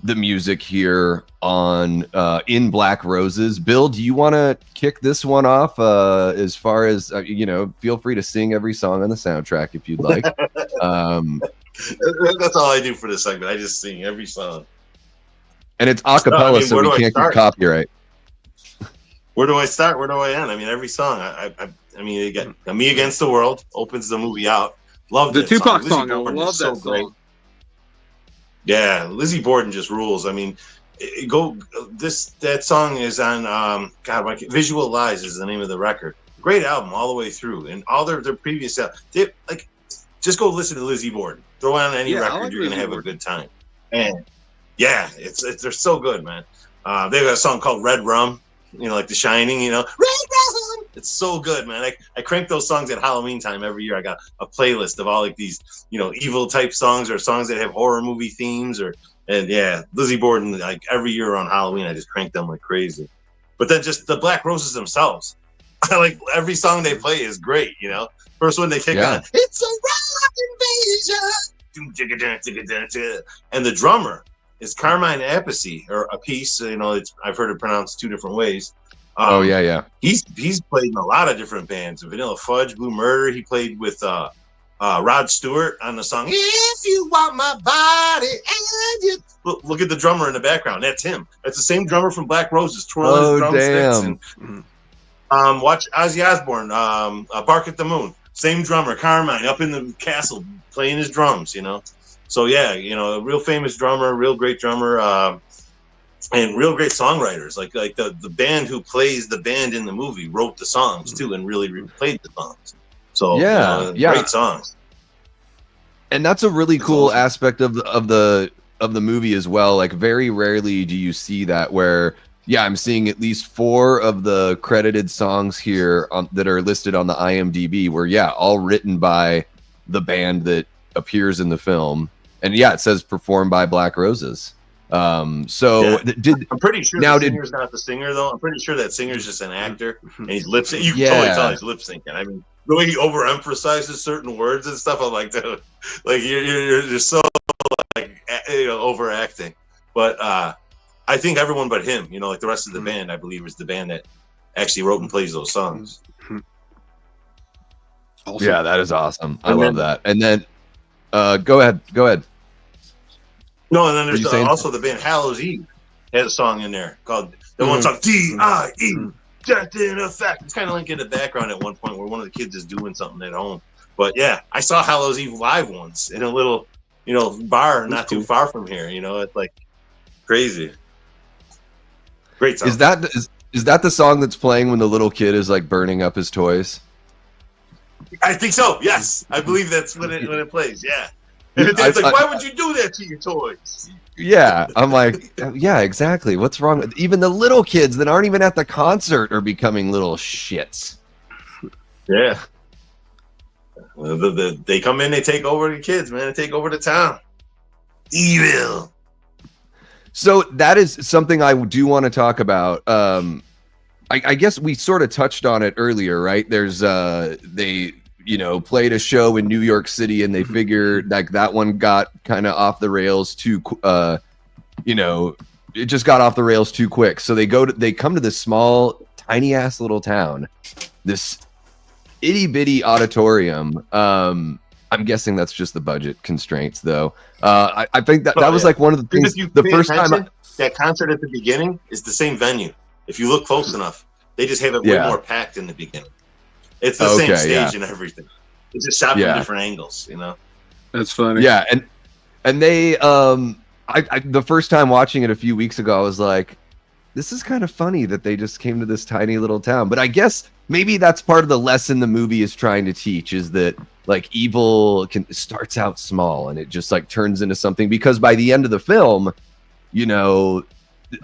the music here on In Black Roses. Bill, do you want to kick this one off? As far as you know, feel free to sing every song on the soundtrack if you'd like. That's all I do for this segment. I just sing every song, and it's a cappella, so we can't get copyright. Where do I start? Where do I end? I mean, every song. I mean, you get "Me Against the World" opens the movie out. Love the Tupac song. I love that song. Great. Yeah, Lizzie Borden just rules. I mean, that song is on Visual Lies is the name of the record. Great album all the way through, and all their previous just go listen to Lizzie Borden. Throw on any record, you're gonna have a good time. And yeah, they're so good, man. They got a song called Red Rum. You know, like The Shining. You know, Red Rum. It's so good, man. I crank those songs at Halloween time every year. I got a playlist of all like these, you know, evil type songs or songs that have horror movie themes and yeah, Lizzie Borden, like every year on Halloween, I just crank them like crazy. But then just the Black Roses themselves, like every song they play is great, you know. First one they kick on, it's a rock invasion, and the drummer is Carmine Appice or Appice, you know. I've heard it pronounced two different ways. He's played in a lot of different bands. Vanilla Fudge, Blue Murder. He played with Rod Stewart on the song "If You Want My Body." And you look at the drummer in the background. That's him. That's the same drummer from Black Roses, twirling his drumsticks. And watch Ozzy Osbourne, "Bark at the Moon." Same drummer, Carmine, up in the castle playing his drums. You know, so yeah, you know, a real famous drummer, real great drummer. And real great songwriters, like the band who plays the band in the movie wrote the songs too, and really played the songs. So great songs. And that's a really cool aspect of the movie as well. Like very rarely do you see that where I'm seeing at least 4 of the credited songs here that are listed on the IMDb where all written by the band that appears in the film, and it says performed by Black Roses. I'm pretty sure the singer's not the singer though. I'm pretty sure that singer's just an actor and he's lip syncing. You can totally tell he's lip syncing. I mean, the way he overemphasizes certain words and stuff, I'm like, dude, like you're just so like overacting. But I think everyone but him, you know, like the rest of the band, I believe is the band that actually wrote and plays those songs. Awesome. Yeah, that is awesome. I love that. And then go ahead. No, and then there's also the band Hallows Eve has a song in there called the one song D.I.E. Death in Effect. It's kind of like in the background at one point where one of the kids is doing something at home. But yeah, I saw Hallows Eve live once in a little, you know, bar not too far from here. You know, it's like crazy. Great song. Is that the song that's playing when the little kid is like burning up his toys? I think so. Yes, I believe that's when it plays. Yeah. And it's like, why would you do that to your toys? Yeah, I'm like, yeah, exactly. What's wrong with even the little kids that aren't even at the concert are becoming little shits? Yeah. Well, they come in, they take over the kids, man. They take over the town. Evil. So that is something I do want to talk about. I guess we sort of touched on it earlier, right? There's they played a show in New York City and they figured like that one got kind of off the rails too, it just got off the rails too quick. So they come to this small, tiny ass little town, this itty bitty auditorium. I'm guessing that's just the budget constraints though. I think that was like one of the things the first time that concert at the beginning is the same venue. If you look close enough, they just have it way more packed in the beginning. It's the same stage and everything. It's just shot from different angles, you know. That's funny. Yeah, and they I the first time watching it a few weeks ago, I was like, this is kind of funny that they just came to this tiny little town. But I guess maybe that's part of the lesson the movie is trying to teach is that like evil starts out small and it just like turns into something, because by the end of the film, you know,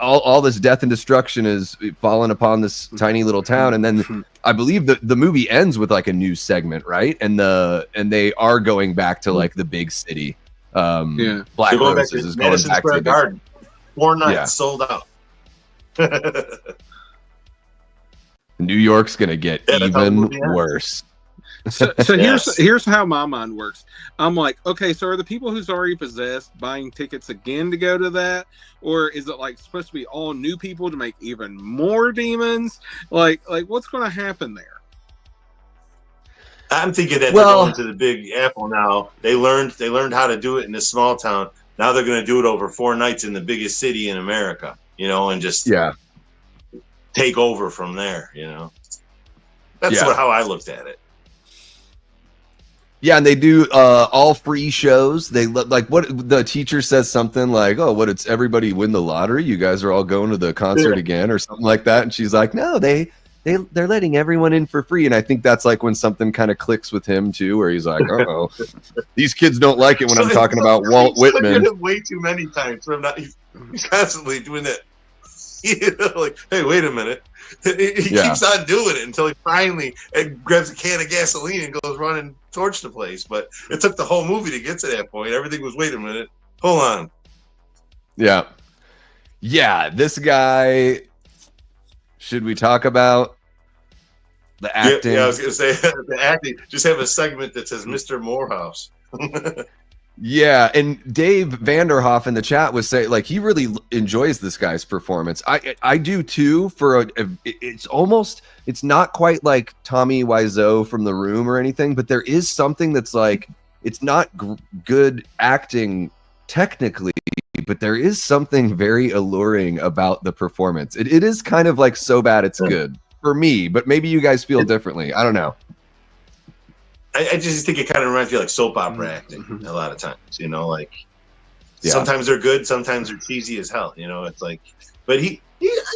all this death and destruction is fallen upon this tiny little town, and then I believe the movie ends with like a news segment, right? And they are going back to like the big city. Black Roses is going back to the Garden. 4 nights sold out. New York's gonna get even worse. So here's how my mind works. I'm like, okay, so are the people who's already possessed buying tickets again to go to that, or is it like supposed to be all new people to make even more demons? Like what's going to happen there? I'm thinking that they're going to the Big Apple now. They learned how to do it in this small town. Now they're going to do it over 4 nights in the biggest city in America, and just take over from there. That's how I looked at it. Yeah, and they do all free shows. They like what the teacher says something like, "Oh, what? It's everybody win the lottery. You guys are all going to the concert again, or something like that." And she's like, "No, they're letting everyone in for free." And I think that's like when something kind of clicks with him too, where he's like, "Oh, these kids don't like it when I'm talking about Walt Whitman." Way too many times. He's constantly doing that. Like, hey, wait a minute. He keeps on doing it until he finally grabs a can of gasoline and goes run and torch the place. But it took the whole movie to get to that point. Everything was, wait a minute, hold on. Yeah. This guy. Should we talk about the acting? Yeah, I was going to say the acting. Just have a segment that says Mr. Morehouse. Yeah, and Dave Vanderhoff in the chat was saying like he really enjoys this guy's performance. I do too. It's not quite like Tommy Wiseau from The Room or anything, but there is something that's like it's not good acting technically, but there is something very alluring about the performance. It is kind of like so bad it's good for me, but maybe you guys feel differently. I don't know. I just think it kind of reminds me of like soap opera acting a lot of times, sometimes they're good, sometimes they're cheesy as hell, it's like, but I think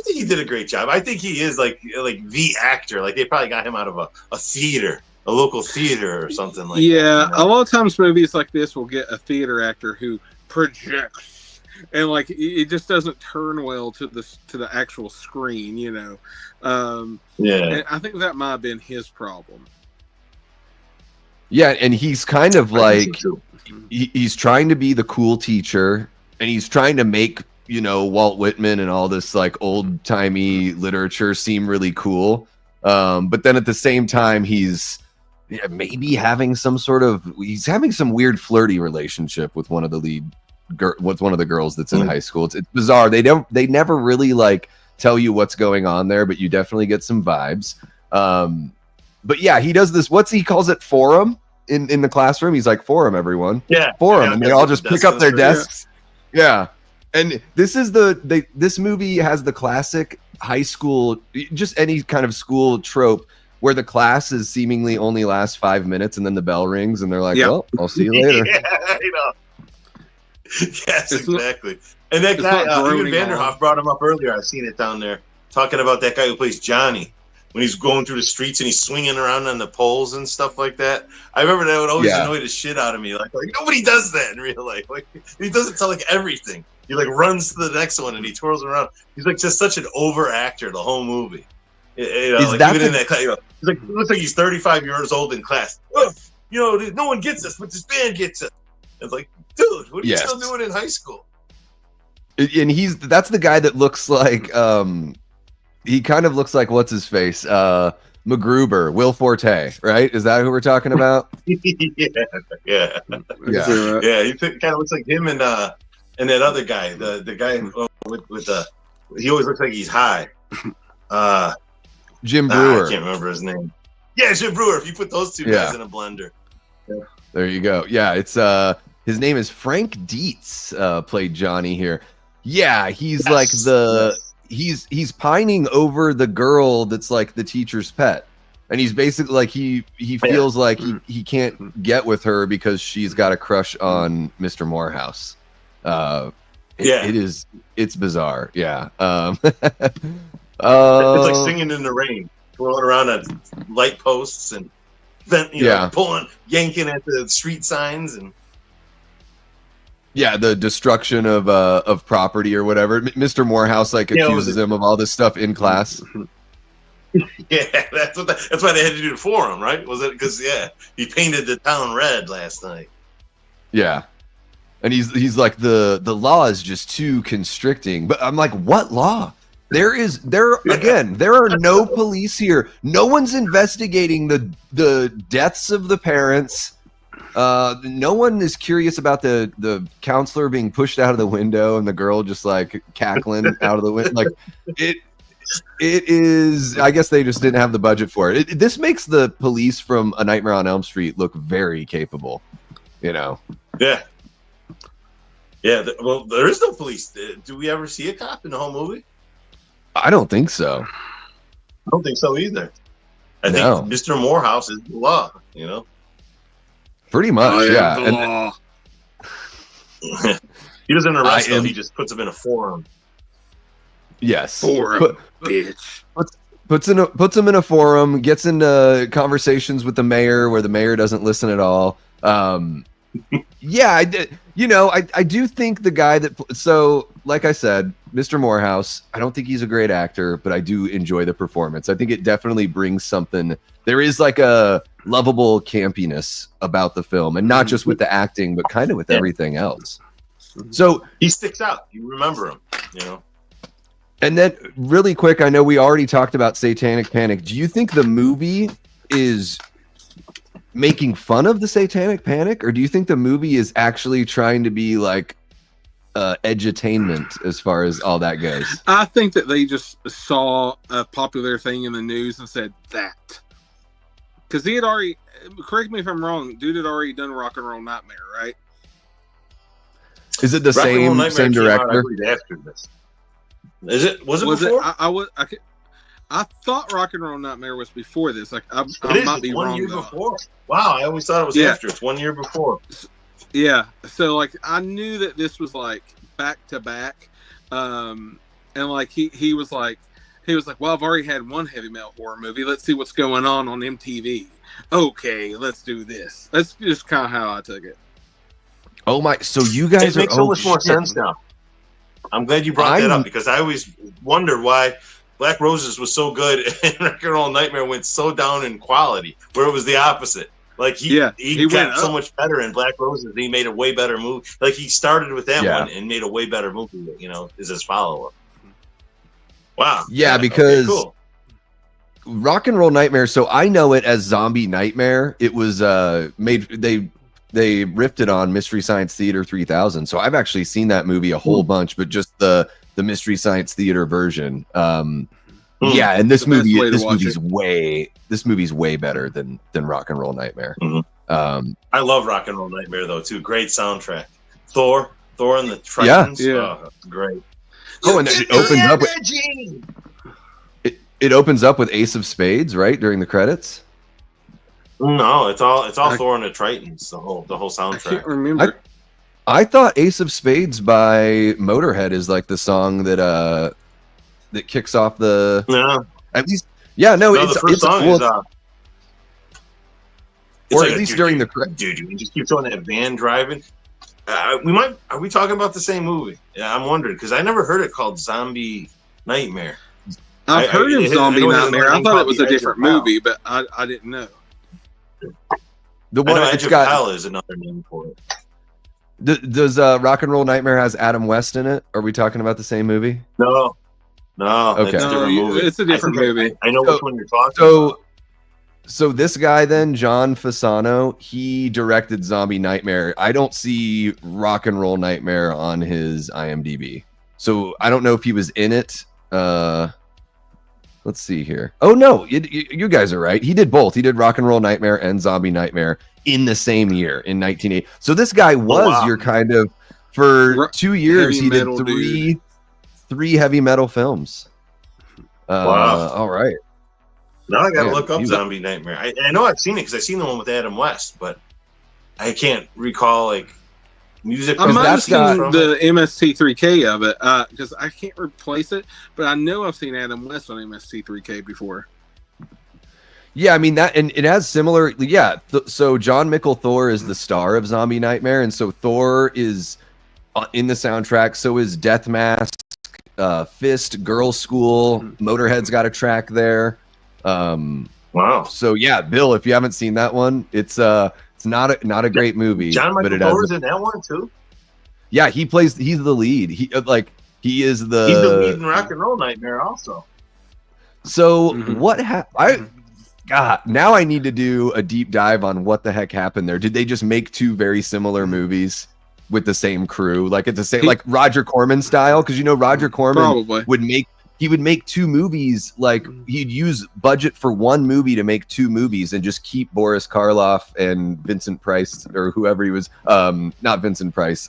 he did a great job. I think he is like the actor, like they probably got him out of a theater, a local theater or something like that. Yeah, a lot of times movies like this will get a theater actor who projects and like it just doesn't turn well to the actual screen, And I think that might have been his problem. Yeah, and he's kind of like he's trying to be the cool teacher, and he's trying to make Walt Whitman and all this like old timey literature seem really cool. But then at the same time, he's maybe having some weird flirty relationship with one of the girls that's in high school. It's bizarre. They never really like tell you what's going on there, but you definitely get some vibes. But yeah, he does this. He calls it forum in the classroom. He's like, forum, everyone. Yeah, forum, and they all just pick up their desks. Yeah, and this is this movie has the classic high school, just any kind of school trope where the classes seemingly only last 5 minutes and then the bell rings and they're like, well, I'll see you later. Yes, exactly. And that guy, even Vanderhoff brought him up earlier. I've seen it down there talking about that guy who plays Johnny. When he's going through the streets and he's swinging around on the poles and stuff like that. I remember that would always annoy the shit out of me. Like nobody does that in real life. Like he does it to like everything. He like runs to the next one and he twirls around. He's like just such an over actor the whole movie. Like even in that class, he's like it looks like he's 35 years old in class. No one gets this, but this band gets it. It's like, dude, what are you still doing in high school? And that's the guy that looks like he kind of looks like what's his face? MacGruber, Will Forte, right? Is that who we're talking about? Yeah. He kind of looks like him and that other guy, the guy with the he always looks like he's high. Jim Brewer. I can't remember his name. Yeah, Jim Brewer. If you put those two guys in a blender. Yeah. There you go. Yeah, it's his name is Frank Dietz. Played Johnny here. Yeah, he's like he's pining over the girl that's like the teacher's pet, and he's basically like he feels like he can't get with her because she's got a crush on Mr. Morehouse. It's bizarre. Yeah. It's like singing in the rain, rolling around on light posts and then yanking at the street signs and. Yeah, the destruction of property or whatever. Mr. Morehouse accuses him of all this stuff in class. Yeah, that's why they had to do it for him, right? Was it because he painted the town red last night? Yeah, and he's like the law is just too constricting. But I'm like, what law? There are no police here. No one's investigating the deaths of the parents. No one is curious about the counselor being pushed out of the window and the girl just like cackling out of the window. Like it is. I guess they just didn't have the budget for it. This makes the police from A Nightmare on Elm Street look very capable. You know. Yeah. Yeah. Well, there is no police. Do we ever see a cop in the whole movie? I don't think so. I don't think so either. I think Mr. Morehouse is the law, you know? Pretty much, yeah. He doesn't arrest them, he just puts them in a forum. Yes. Forum, bitch. Puts them in a forum, gets into conversations with the mayor where the mayor doesn't listen at all. Yeah, I do think the guy that... So, like I said, Mr. Morehouse, I don't think he's a great actor, but I do enjoy the performance. I think it definitely brings something. There is like a lovable campiness about the film, and not just with the acting, but kind of with everything else. So he sticks out. You remember him, you know? And then really quick, I know we already talked about Satanic Panic. Do you think the movie is making fun of the Satanic Panic, or do you think the movie is actually trying to be like edutainment as far as all that goes? I think that they just saw a popular thing in the news and said that, because he had already, correct me if I'm wrong, dude had already done Rock and Roll Nightmare, right? Is it the same director? After this. Was it before? I thought Rock and Roll Nightmare was before this. Like I might be wrong. 1 year before. Wow, I always thought it was after. It's 1 year before. Yeah, so like I knew that this was like back to back, and like he was like, well, I've already had one heavy metal horror movie. Let's see what's going on MTV. Okay, let's do this. That's just kind of how I took it. Oh my! So you guys makes so much more sense now. I'm glad you brought that up, because I always wondered why Black Roses was so good and Rock and Roll Nightmare went so down in quality, where it was the opposite. Like he got so much better in Black Roses. He made a way better movie. Like he started with that one and made a way better movie. You know, is his follow-up. Wow. Yeah, because cool. Rock and Roll Nightmare. So I know it as Zombie Nightmare. It was made. They riffed it on Mystery Science Theater 3000. So I've actually seen that movie a whole bunch, but just the Mystery Science Theater version. Yeah, and this movie's way better than Rock and Roll Nightmare. Mm-hmm. I love Rock and Roll Nightmare though too. Great soundtrack. Thor and the Tritons. Yeah, great. Oh, and it opens up with it opens up with Ace of Spades, right, during the credits. No, it's all Thor and the Tritons. The whole soundtrack. I can't remember. I thought Ace of Spades by Motorhead is like the song that kicks off the. No. At least, yeah, no. The first song is. Or at least during the dude, you just keep throwing that van driving. Are we talking about the same movie? Yeah, I'm wondering, because I never heard it called Zombie Nightmare. I've heard of Zombie Nightmare. I thought it was a different movie, but I didn't know. The one Edge of Hell is another name for it. Does Rock and Roll Nightmare has Adam West in it? Are we talking about the same movie? No. Okay. It's a different movie. It's a different movie. I know which one you're talking about. So this guy then, John Fasano, he directed Zombie Nightmare. I don't see Rock and Roll Nightmare on his IMDb. So I don't know if he was in it. Let's see here. Oh, no, you guys are right. He did both. He did Rock and Roll Nightmare and Zombie Nightmare in the same year, in 1980. So this guy was your kind of, for 2 years, he did three heavy metal films. Wow. All right. Now I got to look up Zombie Nightmare. I know I've seen it because I've seen the one with Adam West, but I can't recall like music. I might have seen the MST3K of it because I can't replace it, but I know I've seen Adam West on MST3K before. Yeah, I mean that, and it has similar. Yeah, so John Mickle Thor is the star of Zombie Nightmare, and so Thor is in the soundtrack. So is Death Mask, Fist, Girls School. Motorhead's got a track there. Wow. So yeah, Bill, if you haven't seen that one, it's not a great movie. John Michael Thor's in that one too. Yeah, he's the lead. He He is He's the lead in Rock and Roll Nightmare also. So what God, now I need to do a deep dive on what the heck happened there. Did they just make two very similar movies with the same crew? Like it's the same, like Roger Corman style? Because Roger Corman would make two movies. Like he'd use budget for one movie to make two movies and just keep Boris Karloff and Vincent Price or whoever he was. Not Vincent Price.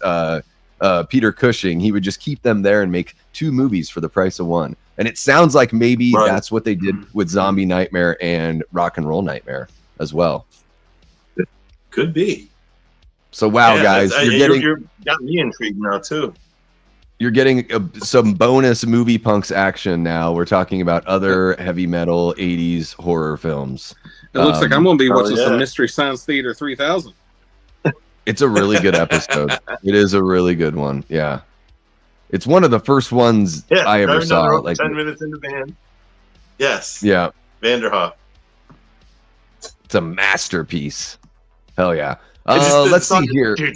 Peter Cushing. He would just keep them there and make two movies for the price of one. And it sounds like maybe that's what they did with Zombie Nightmare and Rock and Roll Nightmare as well. Could be. So wow, guys, you're got me intrigued now too. You're getting some bonus movie punks action now. We're talking about other heavy metal 80s horror films. It looks like I'm going to be watching some Mystery Science Theater 3000. It's a really good episode. It is a really good one. Yeah. It's one of the first ones I ever saw. Like 10 minutes in the van. Yes. Yeah. Vanderhoff. It's a masterpiece. Hell yeah. Let's see here. Like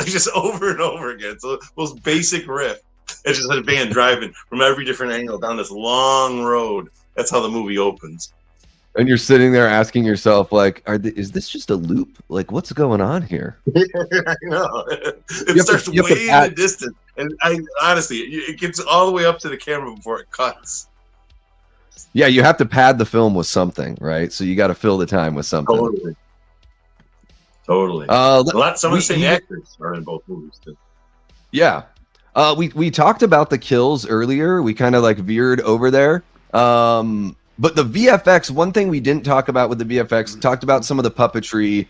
just over and over again. It's the most basic riff. It's just a van driving from every different angle down this long road. That's how the movie opens. And you're sitting there asking yourself, like, is this just a loop? Like, what's going on here? I know. It starts way in the distance. And honestly, it gets all the way up to the camera before it cuts. Yeah, you have to pad the film with something, right? So you got to fill the time with something. Totally. Some of the same actors are in both movies, too. Yeah. We talked about the kills earlier. We kind of like veered over there. But the VFX, one thing we didn't talk about with the VFX, talked about some of the puppetry,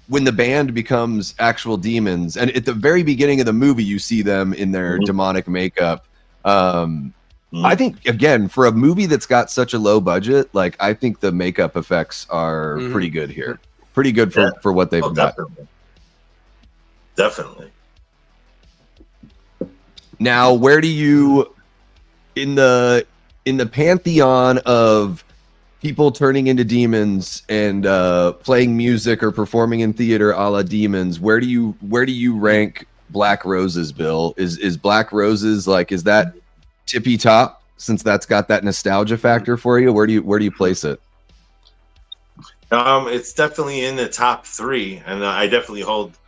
when the band becomes actual demons. And at the very beginning of the movie, you see them in their demonic makeup. I think, again, for a movie that's got such a low budget, like I think the makeup effects are pretty good here. Pretty good for what they've got. Definitely. Now, where do you, in the pantheon of people turning into demons and playing music or performing in theater a la demons, where do you rank Black Roses, Bill? Is Black Roses is that tippy top, since that's got that nostalgia factor for you? Where do you place it? It's definitely in the top 3, and I definitely hold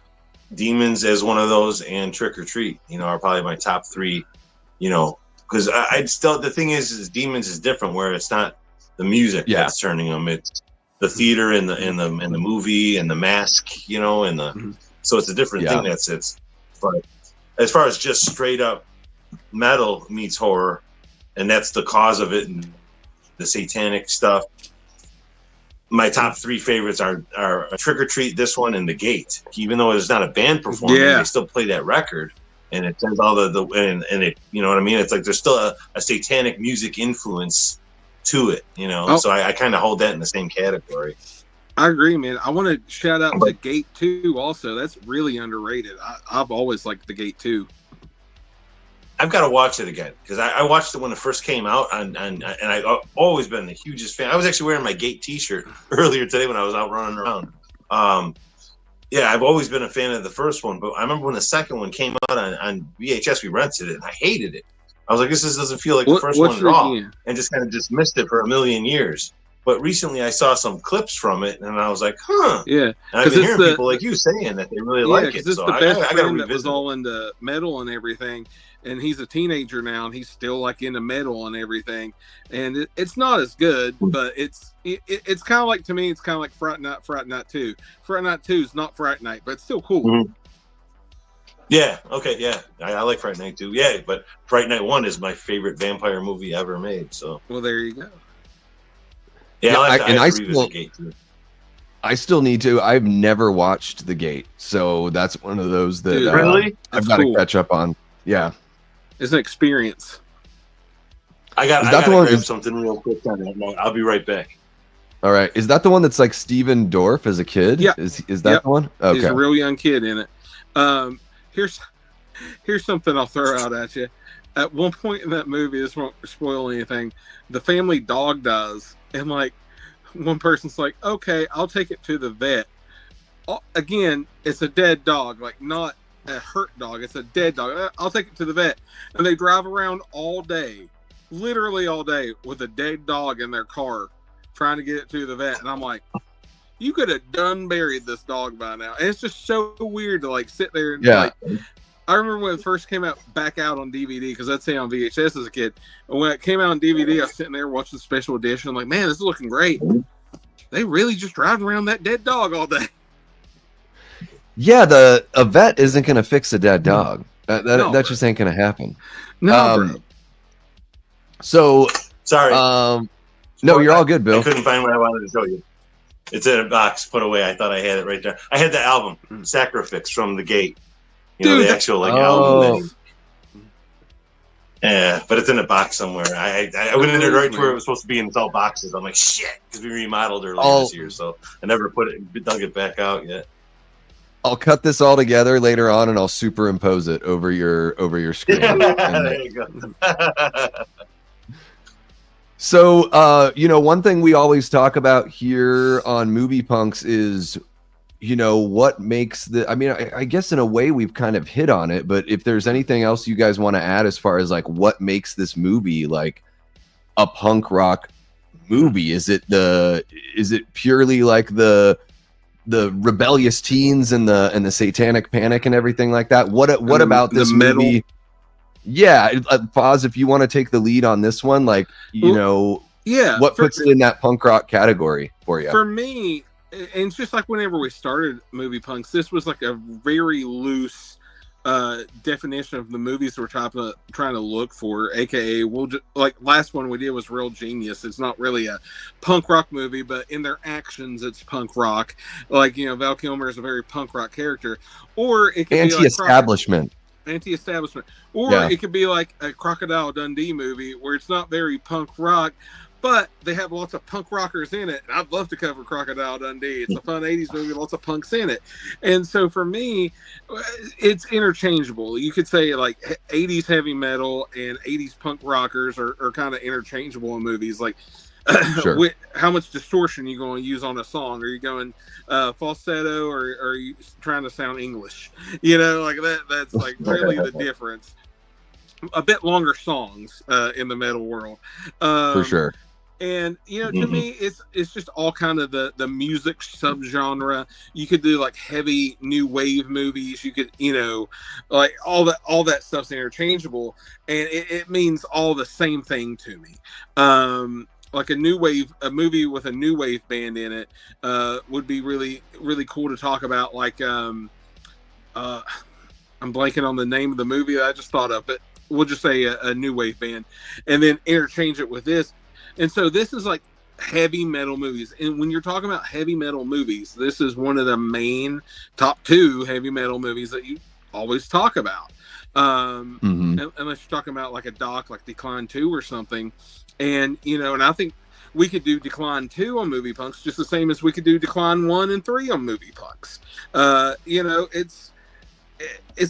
Demons as one of those, and Trick or Treat, are probably my top 3, because I'd still, the thing is Demons is different, where it's not the music that's turning them, it's the theater and the movie and the mask, and the so it's a different thing. But as far as just straight up metal meets horror, and that's the cause of it, and the satanic stuff. My top 3 favorites are Trick or Treat, this one, and The Gate. Even though it's not a band performing, they still play that record, and it sends all and it, you know what I mean? It's like there's still a satanic music influence to it, So I kind of hold that in the same category. I agree, man. I want to shout out The Gate 2 also. That's really underrated. I've always liked The Gate 2. I've got to watch it again, because I watched it when it first came out, and I've always been the hugest fan. I was actually wearing my Gate T-shirt earlier today when I was out running around. I've always been a fan of the first one, but I remember when the second one came out on VHS, we rented it, and I hated it. I was like, this doesn't feel like the first one at all, and just kind of dismissed it for a million years. But recently I saw some clips from it, and I was like, huh. Yeah. And I've been hearing people like you saying that they really like it. It's the best friend that was all into metal and everything. And he's a teenager now, and he's still into metal and everything. And it's not as good, but it's kind of like, to me, it's kind of like Fright Night 2. Fright Night 2 is not Fright Night, but it's still cool. Mm-hmm. Yeah. Okay. Yeah. I like Fright Night 2. Yeah. But Fright Night 1 is my favorite vampire movie ever made. So. Well, there you go. Yeah. I still need to. I've never watched The Gate, so that's one of those that really? I've got to catch up on. Yeah. It's an experience. I got to grab something real quick on that note. I'll be right back. All right. Is that the one that's like Steven Dorff as a kid? Yeah. Is that the one? Okay. He's a real young kid in it. Here's something I'll throw out at you. At one point in that movie, this won't spoil anything, the family dog dies. And one person's like, okay, I'll take it to the vet. again, it's a dead dog, like not a hurt dog. It's a dead dog. I'll take it to the vet. And they drive around all day, literally all day, with a dead dog in their car trying to get it to the vet. And I'm like, you could have done buried this dog by now. And it's just so weird to like sit there and like, I remember when it first came out back out on DVD, because I'd say on VHS as a kid. And when it came out on DVD, I was sitting there watching the special edition. I'm like, man, this is looking great. They really just drive around that dead dog all day. Yeah, a vet isn't going to fix a dead dog. That just ain't going to happen. No, bro. So sorry. No, you're all good, Bill. I couldn't find what I wanted to show you. It's in a box put away. I thought I had it right there. I had the album Sacrifice from the Gate. You know, the actual album. Yeah, but it's in a box somewhere. I went in there right to where it was supposed to be in all boxes. I'm like, shit, because we remodeled earlier this year, so I never dug it back out yet. I'll cut this all together later on, and I'll superimpose it over your screen. There you go. So, one thing we always talk about here on Movie Punks is, what makes I guess in a way we've kind of hit on it, but if there's anything else you guys want to add as far as like what makes this movie like a punk rock movie, is it purely like the rebellious teens and the satanic panic and everything like that? What about this movie? Yeah, Foz, if you want to take the lead on this one, like, what puts it in that punk rock category for you? For me, and it's just like whenever we started Movie Punks, this was like a very loose definition of the movies we're trying to look for, aka like last one we did was Real Genius. It's not really a punk rock movie, but in their actions it's punk rock. Like, Val Kilmer is a very punk rock character. Or it could anti-establishment. Or it could be like a Crocodile Dundee movie where it's not very punk rock, but they have lots of punk rockers in it. And I'd love to cover Crocodile Dundee. It's a fun 80s movie, lots of punks in it. And so for me, it's interchangeable. You could say like 80s heavy metal and 80s punk rockers are kind of interchangeable in movies. Like, sure. How much distortion are you going to use on a song? Are you going falsetto, or are you trying to sound English? Like that's like really the difference. A bit longer songs in the metal world. For sure. And to me, it's just all kind of the music subgenre. You could do like heavy new wave movies. You could, like all that stuff's interchangeable, and it means all the same thing to me. Like a movie with a new wave band in it would be really, really cool to talk about. Like, I'm blanking on the name of the movie that I just thought of, but we'll just say a new wave band, and then interchange it with this. And so this is like heavy metal movies. And when you're talking about heavy metal movies, this is one of the main top 2 heavy metal movies that you always talk about. Unless you're talking about like a doc, like Decline 2 or something. And, and I think we could do Decline 2 on Movie Punks just the same as we could do Decline 1 and 3 on Movie Punks. It's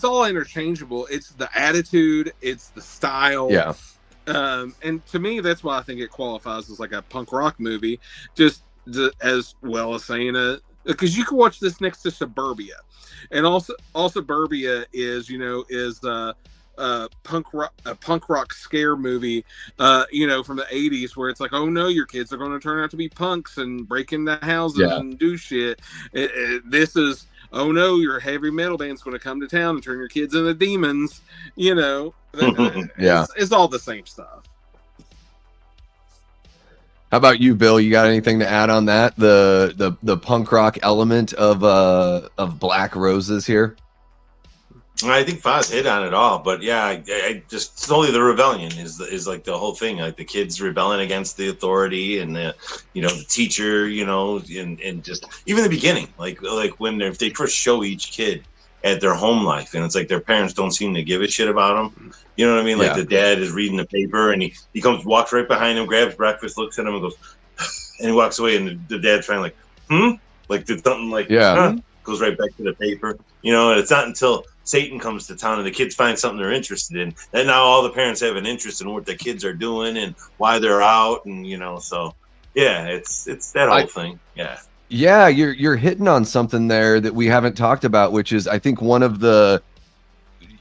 all interchangeable. It's the attitude, it's the style. Yeah. And to me, that's why I think it qualifies as like a punk rock movie, just as well as saying because you can watch this next to Suburbia, and also Suburbia is a punk rock scare movie, from the 80s, where it's like, oh no, your kids are going to turn out to be punks and break into houses and do shit. This is, oh no, your heavy metal band's going to come to town and turn your kids into demons. It's all the same stuff. How about you, Bill? You got anything to add on that? The punk rock element of Black Roses here? I think Foz hit on it all, but yeah, I just slowly the rebellion is like the whole thing, like the kids rebelling against the authority and the teacher, and just even the beginning, like when if they first show each kid at their home life, and it's like their parents don't seem to give a shit about them. You know what I mean? Like the dad is reading the paper, and he walks right behind him, grabs breakfast, looks at him, and goes, and he walks away, and the dad's trying like, like did something like, goes right back to the paper. And it's not until Satan comes to town and the kids find something they're interested in, and now all the parents have an interest in what the kids are doing and why they're out, and so yeah, it's that whole thing. Yeah. Yeah, you're hitting on something there that we haven't talked about, which is I think one of the,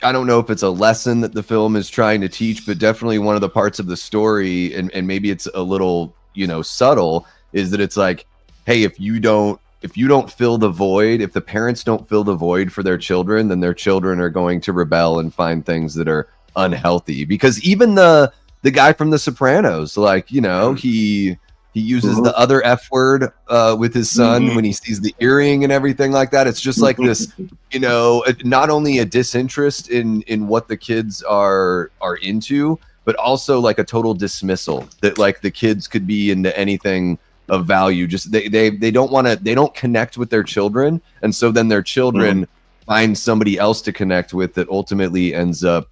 I don't know if it's a lesson that the film is trying to teach, but definitely one of the parts of the story, and maybe it's a little, subtle, is that it's like, hey, if you don't fill the void, if the parents don't fill the void for their children, then their children are going to rebel and find things that are unhealthy. Because even the guy from The Sopranos, like, he uses the other F word with his son when he sees the earring and everything like that. It's just like this, not only a disinterest in what the kids are into, but also like a total dismissal that like the kids could be into anything of value. Just they don't connect with their children, and so then their children find somebody else to connect with that ultimately ends up,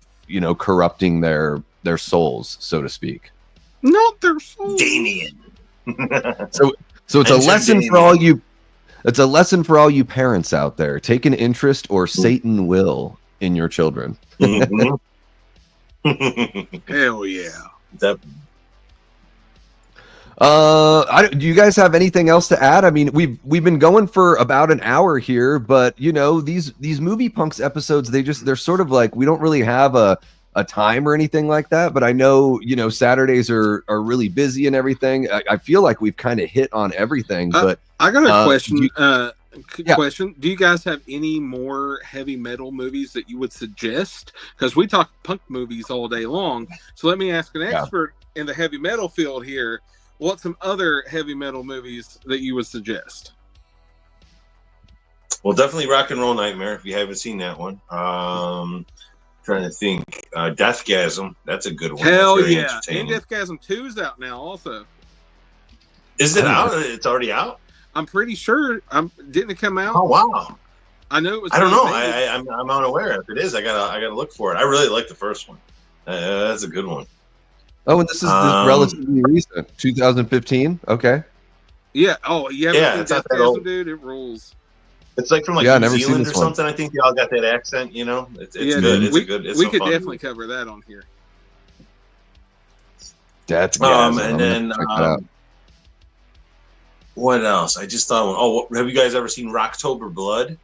corrupting their souls, so to speak. Not their souls. Damien. So it's a lesson for all you. It's a lesson for all you parents out there. Take an interest, or Satan will, in your children. Hell yeah. Definitely. Do you guys have anything else to add? I mean, we've been going for about an hour here, but these Movie Punks episodes, they're sort of like, we don't really have a time or anything like that, but I know, Saturdays are really busy and everything. I feel like we've kind of hit on everything, but I got a question. Yeah. Do you guys have any more heavy metal movies that you would suggest? Because we talk punk movies all day long. So let me ask an expert in the heavy metal field here. What's some other heavy metal movies that you would suggest? Well, definitely Rock and Roll Nightmare, if you haven't seen that one. Trying to think. Deathgasm, that's a good one. Hell yeah. And Deathgasm 2 is out now also. Is it out? It's already out? I'm pretty sure. Didn't it come out? Oh, wow. I know it was. I don't know. I'm unaware. If it is, I gotta look for it. I really like the first one. That's a good one. Oh, and this is relatively recent, 2015. Okay. Yeah. Oh, yeah. Yeah, it's not that old, dude. It rules. It's like from New Zealand or something. I think they all got that accent. It's good. It's we could definitely cover that on here. That's and then what else? I just thought. Oh, have you guys ever seen Rocktober Blood?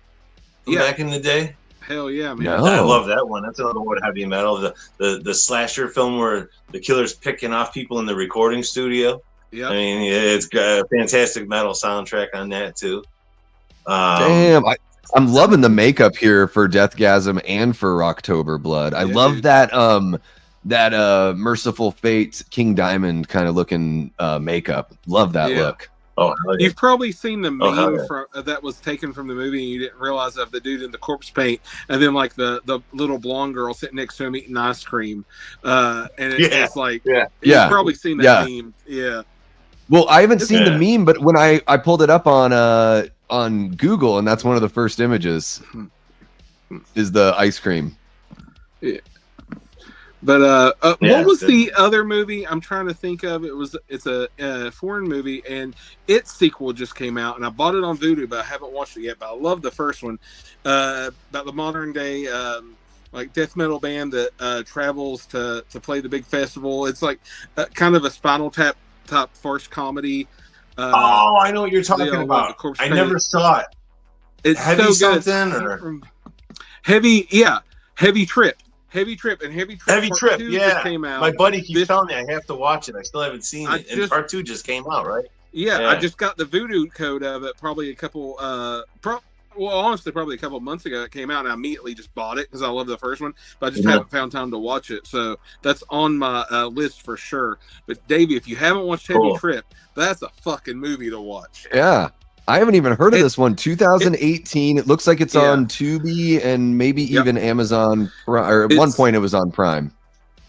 Back in the day. Hell yeah, man! No. I love that one. That's another one with heavy metal. The slasher film where the killer's picking off people in the recording studio. Yeah, I mean, it's got a fantastic metal soundtrack on that too. Damn, I'm loving the makeup here for Deathgasm and for Rocktober Blood. I love that Merciful Fate King Diamond kind of looking makeup. Love that look. Oh, you've probably seen the meme that was taken from the movie, and you didn't realize of the dude in the corpse paint, and then like the little blonde girl sitting next to him eating ice cream, and it's like, you've probably seen that meme. Yeah. Well, I haven't seen the meme, but when I pulled it up on Google, and that's one of the first images, is the ice cream. Yeah. But what was the other movie I'm trying to think of? It's a foreign movie, and its sequel just came out, and I bought it on Vudu, but I haven't watched it yet. But I love the first one, about the modern day like death metal band that travels to play the big festival. It's like kind of a Spinal Tap type farce comedy. I know what you're talking about. I never saw it. It's Heavy so good. Something or Heavy Trip. Heavy Trip Part 2 just came out. My buddy keeps telling me I have to watch it. I still haven't seen it. And Part 2 just came out, right? Yeah, I just got the Voodoo code of it probably a couple honestly probably a couple of months ago it came out, and I immediately just bought it because I love the first one, but I just haven't found time to watch it. So that's on my list for sure. But Davey, if you haven't watched Heavy Trip, that's a fucking movie to watch. Yeah. I haven't even heard of this one. 2018. It looks like it's on Tubi and maybe even Amazon Prime, or at one point it was on Prime.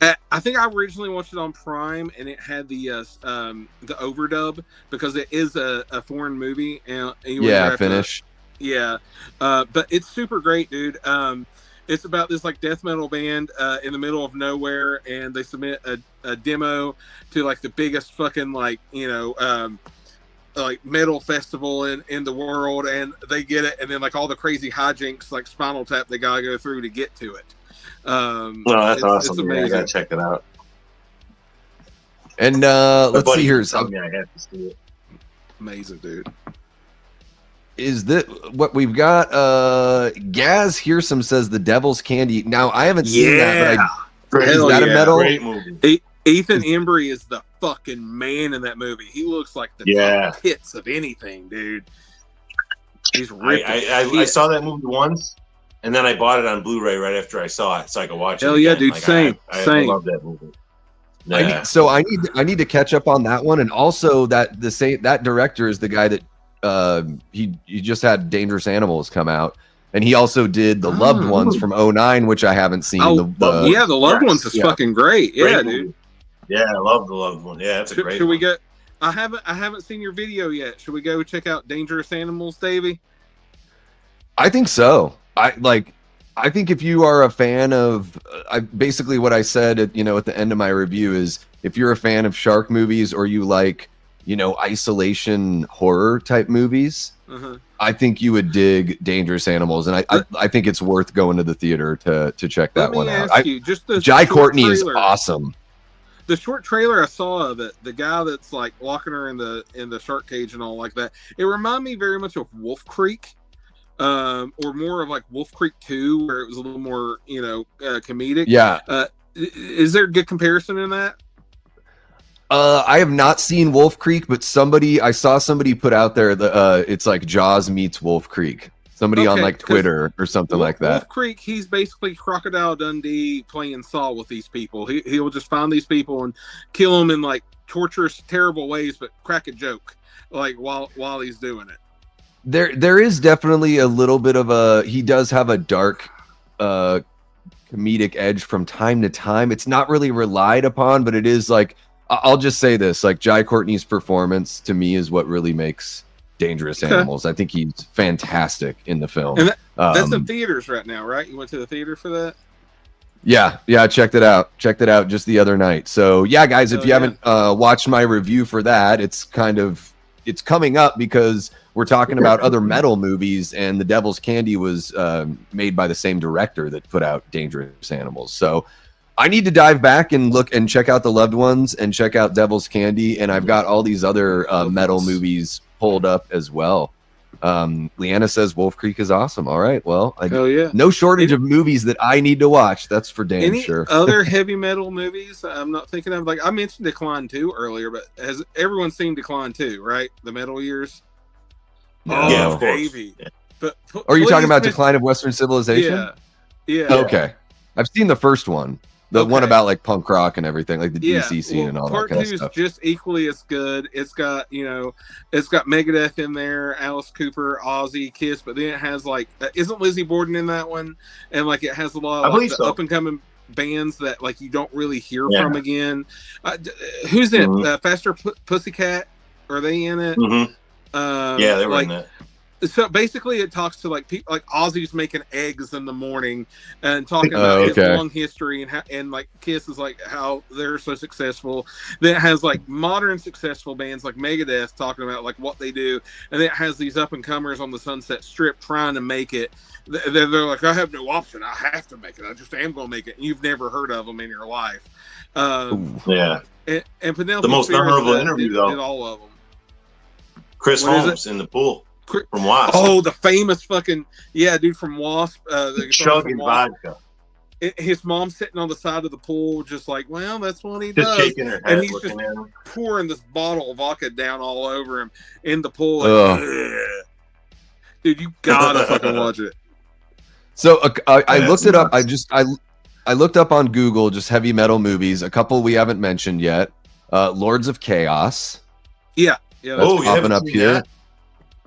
I think I originally watched it on Prime, and it had the overdub because it is a foreign movie. And Finnish. But it's super great, dude. It's about this like death metal band in the middle of nowhere, and they submit a demo to like the biggest fucking like like metal festival in the world, and they get it, and then like all the crazy hijinks like Spinal Tap they gotta go through to get to it. That's awesome. It's amazing. I gotta check it out. And let's see here. I have to see it. Amazing, dude. is that what we've got? Gaz Hearsome says The Devil's Candy. Now I haven't seen that, but is that a metal? Great movie. Ethan Embry is the fucking man in that movie. He looks like the top hits of anything, dude. He's ripped. I saw that movie once, and then I bought it on Blu-ray right after I saw it, so I could watch it. Hell again. yeah, dude! Like, same. I love that movie. Yeah. I need to catch up on that one, and also that director is the guy that he just had Dangerous Animals come out, and he also did The Loved Ones from 2009, which I haven't seen. The Loved Ones is fucking great. Yeah, dude. Yeah, I love The Loved One. Yeah, that's a great. Should we get? I haven't seen your video yet. Should we go check out Dangerous Animals, Davey? I think so. I think if you are a fan of, basically what I said at the end of my review is, if you're a fan of shark movies or you like, isolation horror type movies, I think you would dig Dangerous Animals, and I think it's worth going to the theater to check that one out. Jai Courtney is awesome. The short trailer I saw of it, the guy that's like locking her in the shark cage and all like that, it reminded me very much of Wolf Creek. Or more of like Wolf Creek 2, where it was a little more, comedic. Yeah. Is there a good comparison in that? I have not seen Wolf Creek, but I saw somebody put out there that it's like Jaws meets Wolf Creek. Somebody on like Twitter or something like that. Wolf Creek, he's basically Crocodile Dundee playing Saw with these people. He'll just find these people and kill them in like torturous, terrible ways, but crack a joke like while he's doing it. There is definitely a little bit of he does have a dark comedic edge from time to time. It's not really relied upon, but it is like, I'll just say this, like Jai Courtney's performance to me is what really makes Dangerous Animals. I think he's fantastic in the film. And that's in theaters right now, right? You went to the theater for that? Yeah, I checked it out just the other night. So yeah, guys, if you haven't watched my review for that, it's coming up because we're talking about other metal movies, and The Devil's Candy was made by the same director that put out Dangerous Animals. So I need to dive back and look and check out The Loved Ones and check out Devil's Candy, and I've got all these other metal movies pulled up as well. Leanna says Wolf Creek is awesome. All right, well, no shortage of movies that I need to watch. That's for damn sure. Other heavy metal movies I'm not thinking of? Like I mentioned Decline 2 earlier, but has everyone seen Decline 2, right? The Metal Years? Yeah, of course. Davey. Yeah. But are you talking about Decline of Western Civilization? Yeah. Okay. I've seen the first one. The one about like punk rock and everything, like the DC scene and all that kind of stuff. Part 2 is just equally as good. It's got Megadeth in there, Alice Cooper, Ozzy, Kiss, but then it has like isn't Lizzie Borden in that one? And like it has a lot of the up and coming bands that like you don't really hear from again. Who's in it? Faster Pussycat? Are they in it? Yeah, they were in that. So basically, it talks to like people like Ozzy's making eggs in the morning and talking about his long history and like Kiss is like how they're so successful. Then it has like modern successful bands like Megadeth talking about like what they do, and then it has these up and comers on the Sunset Strip trying to make it. They're like, I have no option. I have to make it. I just am going to make it. And you've never heard of them in your life. And Penelope the most memorable interview though. Did all of them. Chris Holmes in the pool. From Wasp. Oh, the famous fucking dude from Wasp. Chugging vodka. His mom's sitting on the side of the pool, just like, well, that's what he does. Just shaking her head, and he's just pouring this bottle of vodka down all over him in the pool. Like, dude, you gotta fucking watch it. So I looked it up. I looked up on Google just heavy metal movies. A couple we haven't mentioned yet. Lords of Chaos. Yeah. That's popping up here. That?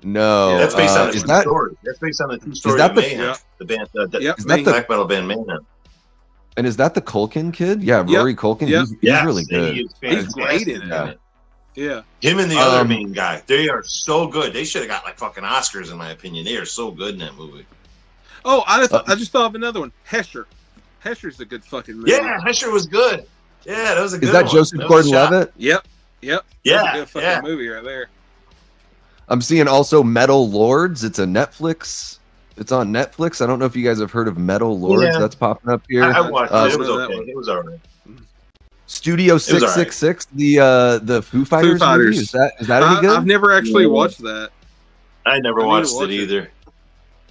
No, that's based on a true story. That's based on a true story. Is that the band? Is that the black metal band Mayhem? And is that the Culkin kid? Yeah, Rory Culkin. He's really good. He's great in it. Yeah. Him and the other main guy. They are so good. They should have got like fucking Oscars, in my opinion. They are so good in that movie. Oh, I just thought of another one. Hesher. Hesher's a good fucking movie. Yeah, Hesher was good. Yeah, that was a good one. Is that Joseph Gordon-Levitt? Yep. Yeah. That's a good fucking movie right there. I'm seeing also Metal Lords. It's a Netflix. It's on Netflix. I don't know if you guys have heard of Metal Lords. Yeah. That's popping up here. I watched it. It was okay. It was all right. Studio 666, the Foo Fighters movie. Is that any good? I've never actually watched that. I never watched it either.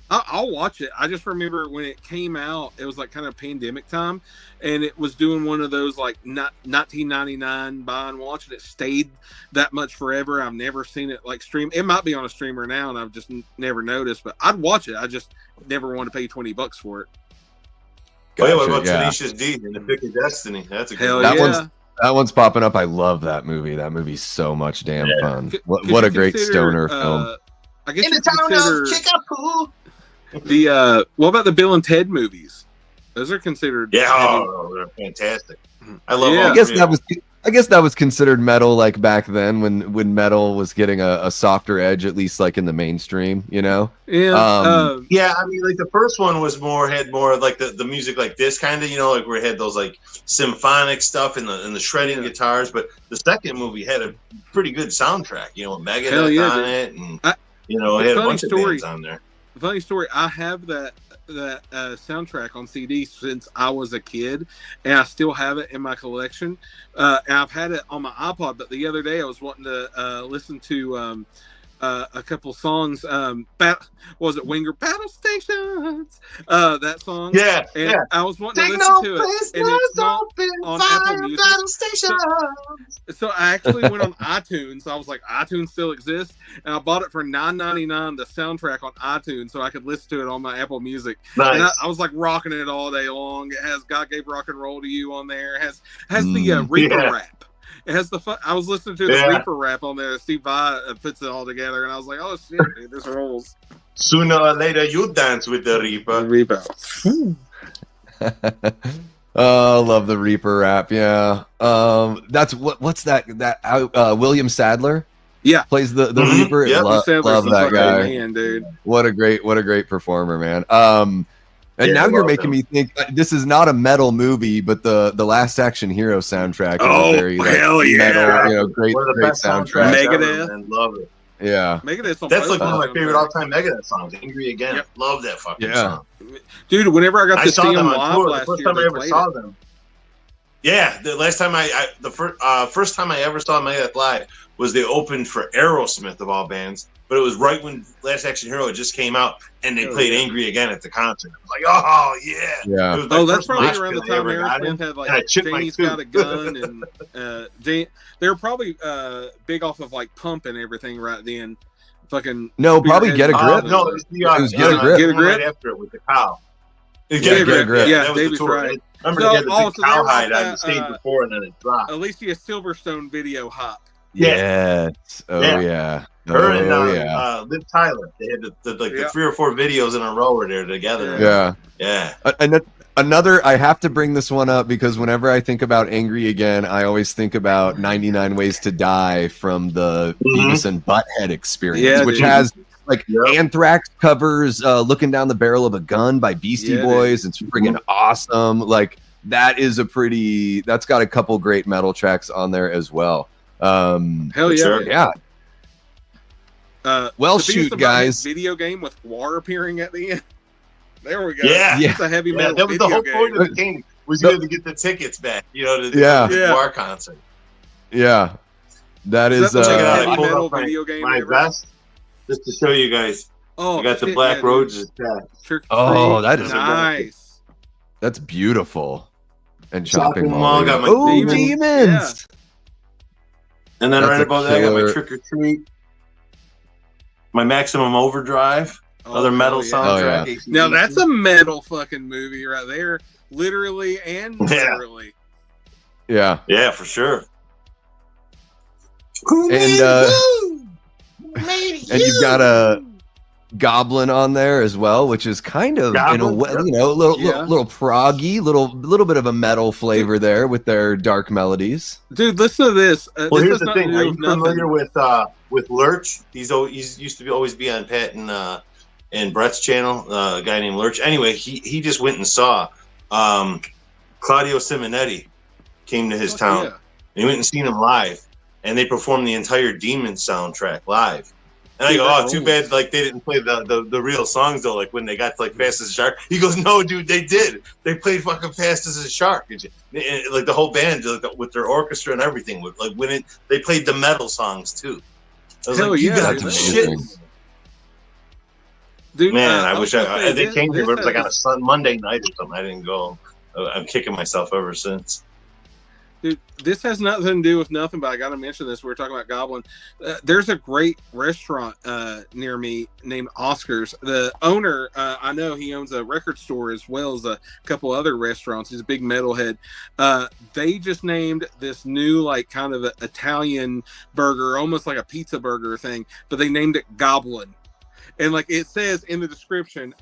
I'll watch it. I just remember when it came out, it was like kind of pandemic time, and it was doing one of those like 1999 buy and watch, and it stayed that much forever. I've never seen it like stream. It might be on a streamer now, and I've just never noticed. But I'd watch it. I just never want to pay $20 for it. Gotcha, what about Tenacious D and the Pick of Destiny? That's a good one. That one's popping up. I love that movie. That movie's so much damn fun. What a great stoner film. I guess in the town of Kickapoo. What about the Bill and Ted movies? Those are considered. Yeah, they're fantastic. I love. I guess that was considered metal like back then when metal was getting a softer edge, at least like in the mainstream, you know. Yeah. Yeah, I mean, like the first one had more like the music like this kind of, you know, like where it had those like symphonic stuff and the shredding guitars. But the second movie had a pretty good soundtrack, you know, Megadeth on it, and you know, it had a bunch of bands on there. Funny story. I have that soundtrack on CD since I was a kid, and I still have it in my collection. And I've had it on my iPod, but the other day I was wanting to listen to a couple songs. Was it Winger Battle Stations? That song. Yeah, and I was wanting to listen to it, and it's not on Apple Music. So I actually went on iTunes. I was like, iTunes still exists, and I bought it for $9.99. The soundtrack on iTunes, so I could listen to it on my Apple Music. Nice. And I was like rocking it all day long. It has "God Gave Rock and Roll to You" on there. It has the Reaper rap. It has I was listening to the Reaper rap on there. Steve Vai puts it all together, and I was like, "Oh shit, dude, this rolls." Sooner or later, you dance with the Reaper. Oh, love the Reaper rap. Yeah. That's what's that? William Sadler. Yeah, plays the Reaper. Yep. Love that guy. Man, dude. What a great performer, man. And now you're making me think this is not a metal movie, but the Last Action Hero soundtrack is very hell metal, you know, great soundtrack. Megadeth, and love it. Yeah, Megadeth. That's like one of my favorite all-time Megadeth songs. Angry Again. Yep. Love that fucking song. Dude, whenever I got to see them on live tour, last the first year, time I ever saw them. Yeah, the last time first time I ever saw Megadeth live was they opened for Aerosmith of all bands, but it was right when Last Action Hero just came out, and they played Angry Again at the concert. I was like, oh yeah. Yeah. That's probably around the time Aerosmith had like Janie's Got a Gun, and they were probably big off of like Pump and everything right then. Fucking probably Get a Grip. No, it was Get a Grip. Get a Grip. Right after it with the cow. Get a Grip. Yeah, Davy's right. I remember they had the big cowhide on the stage before, and then it dropped. Alicia Silverstone video hop. Yes. Oh yeah. Her and Liv Tyler. They had the 3 or 4 videos in a row where they're together. Yeah. Another, I have to bring this one up because whenever I think about Angry Again, I always think about 99 Ways to Die from the Beavis and Butthead experience, which has like Anthrax covers Looking Down the Barrel of a Gun by Beastie Boys. It's friggin' awesome. Like that's got a couple great metal tracks on there as well. Hell yeah. Sure. Yeah. Well, shoot, guys. Video game with War appearing at the end. There we go. Yeah. It's a heavy metal that was the whole point of the game. Was you had to get the tickets back, you know, to the War concert. Yeah. That is check it out. I pulled metal up my, video game my vest just to show you guys. Oh, I got the Black Roses pack. That is nice. That's beautiful. And Shopping Mall. Got my Demons. Yeah. And then right above that, I got my Trick or Treat. My Maximum Overdrive. Other metal soundtrack. Yeah. Now that's a metal fucking movie right there. Literally and literally. Yeah. Yeah, for sure. And you've got a Goblin on there as well, which is kind of in a way, you know, little proggy, little bit of a metal flavor there with their dark melodies. Dude, listen to this. Well, here's the thing. Are you familiar with Lurch? He's used to always be on Pat and Brett's channel. A guy named Lurch. Anyway, he just went and saw Claudio Simonetti came to his town. And he went and seen him live, and they performed the entire Demon soundtrack live. And I go, oh, too bad, like they didn't play the real songs though. Like when they got to, like Fast as a Shark, he goes, no, dude, they did. They played fucking Fast as a Shark, and like the whole band, like, with their orchestra and everything. Like when they played the metal songs too. I was like, you got some shit. Dude, Man, I wish they came here, but it was like on a Monday night or something. I didn't go. I'm kicking myself ever since. Dude, this has nothing to do with nothing, but I got to mention this. We were talking about Goblin. There's a great restaurant near me named Oscar's. The owner, I know he owns a record store as well as a couple other restaurants. He's a big metalhead. They just named this new, like, kind of Italian burger, almost like a pizza burger thing, but they named it Goblin. And, like, it says in the description,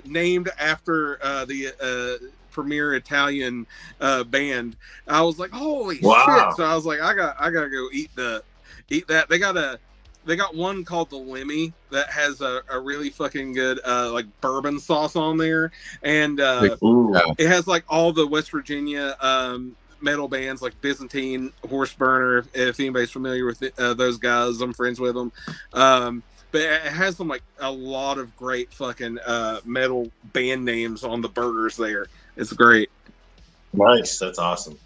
named after the premier Italian band. I was like, holy shit. So I was like, I gotta go eat that. They got one called the Lemmy that has a really fucking good like bourbon sauce on there, and it has like all the West Virginia metal bands like Byzantine, Horseburner, if anybody's familiar with those guys. I'm friends with them. But it has some, like, a lot of great fucking metal band names on the burgers there. It's great. Nice. That's awesome.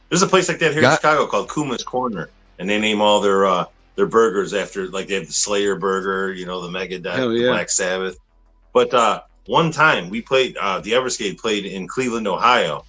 There's a place like that here in Chicago called Kuma's Corner, and they name all their burgers after, like, they have the Slayer burger, you know, the Megadeth, the Black Sabbath. But one time we played, the Everscape played in Cleveland, Ohio,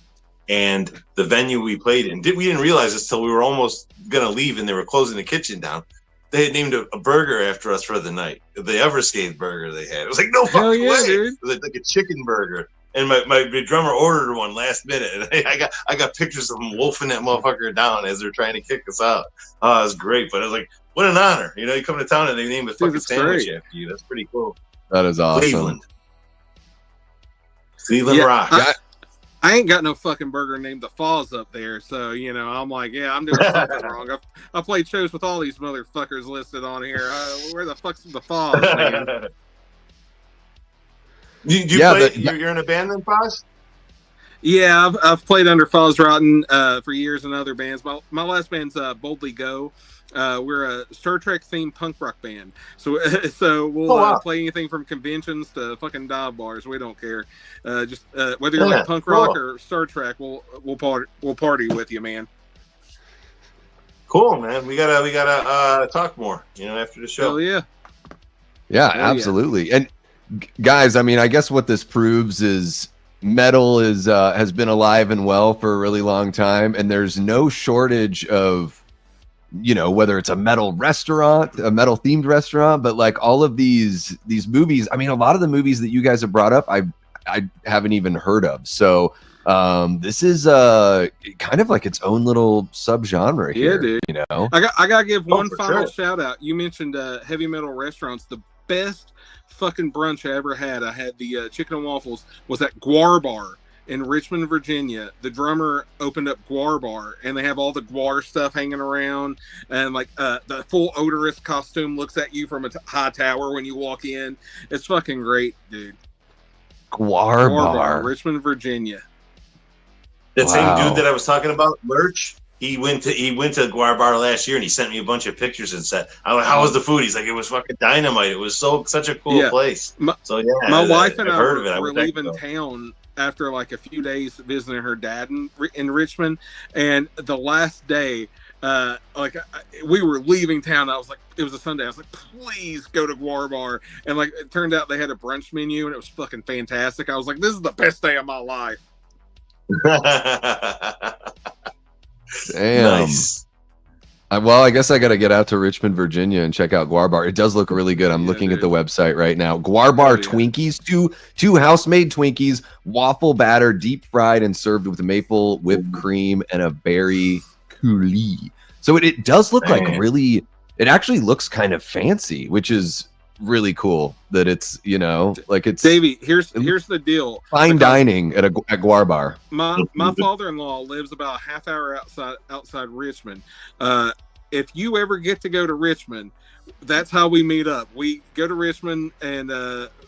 and the venue we played in, we didn't realize this till we were almost going to leave and they were closing the kitchen down. They had named a burger after us for the night. The Everscape burger they had. It was like, no fucking way. Dude. It was like a chicken burger. And my drummer ordered one last minute. And I got pictures of them wolfing that motherfucker down as they're trying to kick us out. Oh, it was great. But I was like, what an honor. You know, you come to town and they name a fucking sandwich after you. That's pretty cool. That is awesome. Cleveland rock. I ain't got no fucking burger named the Foz up there, so, you know, I'm like, yeah, I'm doing something wrong. I played shows with all these motherfuckers listed on here. Where the fuck's the Foz, man? You're in a band then, Foz? Yeah, I've played under Foz Rotten for years in other bands. My last band's Boldly Go. We're a Star Trek themed punk rock band, so we'll play anything from conventions to fucking dive bars. We don't care. Just whether you're like punk rock or Star Trek, we'll party with you, man. Cool, man. We gotta talk more, you know, after the show. Hell yeah, absolutely. Yeah. And guys, I mean, I guess what this proves is metal has been alive and well for a really long time, and there's no shortage of, you know, whether it's a metal restaurant, a metal themed restaurant, but like all of these movies, I mean, a lot of the movies that you guys have brought up, I haven't even heard of. So this is kind of like its own little subgenre here. Yeah, dude. You know, I gotta give one final shout out. You mentioned heavy metal restaurants. The best fucking brunch I ever had. I had the chicken and waffles was at Guar Bar in Richmond, Virginia. The drummer opened up Guar Bar, and they have all the Guar stuff hanging around, and like the full odorous costume looks at you from a high tower when you walk in. It's fucking great, dude. Guar Bar, Richmond, Virginia. That same dude that I was talking about, Lurch. He went to Guar Bar last year, and he sent me a bunch of pictures and said, "I was like, how was the food?" He's like, "It was fucking dynamite. It was such a cool place." My wife and I were leaving town after like a few days visiting her dad in Richmond, and the last day, we were leaving town. I was like, it was a Sunday. I was like, please go to Guar Bar, and like it turned out they had a brunch menu, and it was fucking fantastic. I was like, this is the best day of my life. Damn. Nice. Well, I guess I got to get out to Richmond, Virginia and check out Guar Bar. It does look really good. I'm looking at the website right now. Guar Bar Twinkies, two house-made Twinkies, waffle batter, deep fried and served with maple whipped cream and a berry coulis. So it does look like really, it actually looks kind of fancy, which is really cool that it's, you know, like it's Davey, here's the deal. Fine dining at Guar Bar. My father-in-law lives about a half hour outside Richmond. If you ever get to go to Richmond, that's how we meet up. We go to Richmond, and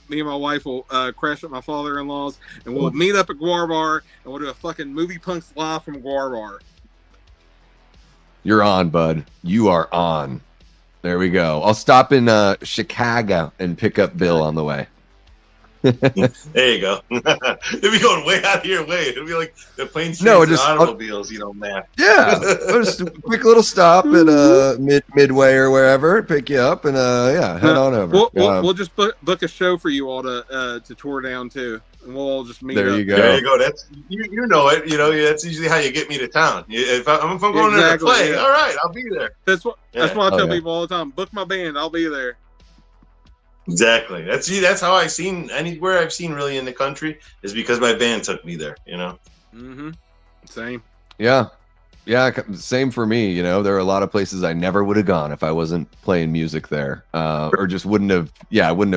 me and my wife will crash at my father-in-law's, and we'll meet up at Guar Bar, and we'll do a fucking Movie Punks live from Guar Bar. You're on, bud. You are on. There we go. I'll stop in Chicago and pick up Bill on the way. There you go. It'd be going way out of your way. It'd be like the planes, No, trains, and just automobiles, man. Yeah, just a quick little stop at Midway or wherever, pick you up, and head on over. We'll just book a show for you all to tour down to, and we'll all just meet there up. you go. There you go. That's you know it. That's usually how you get me to town. If I'm going there to play, all right, I'll be there. That's what I tell people all the time. Book my band, I'll be there. Exactly. That's how I've seen anywhere I've seen really in the country is because my band took me there. Mm-hmm. Same. Yeah, same for me. There are a lot of places I never would have gone if I wasn't playing music there, or just wouldn't have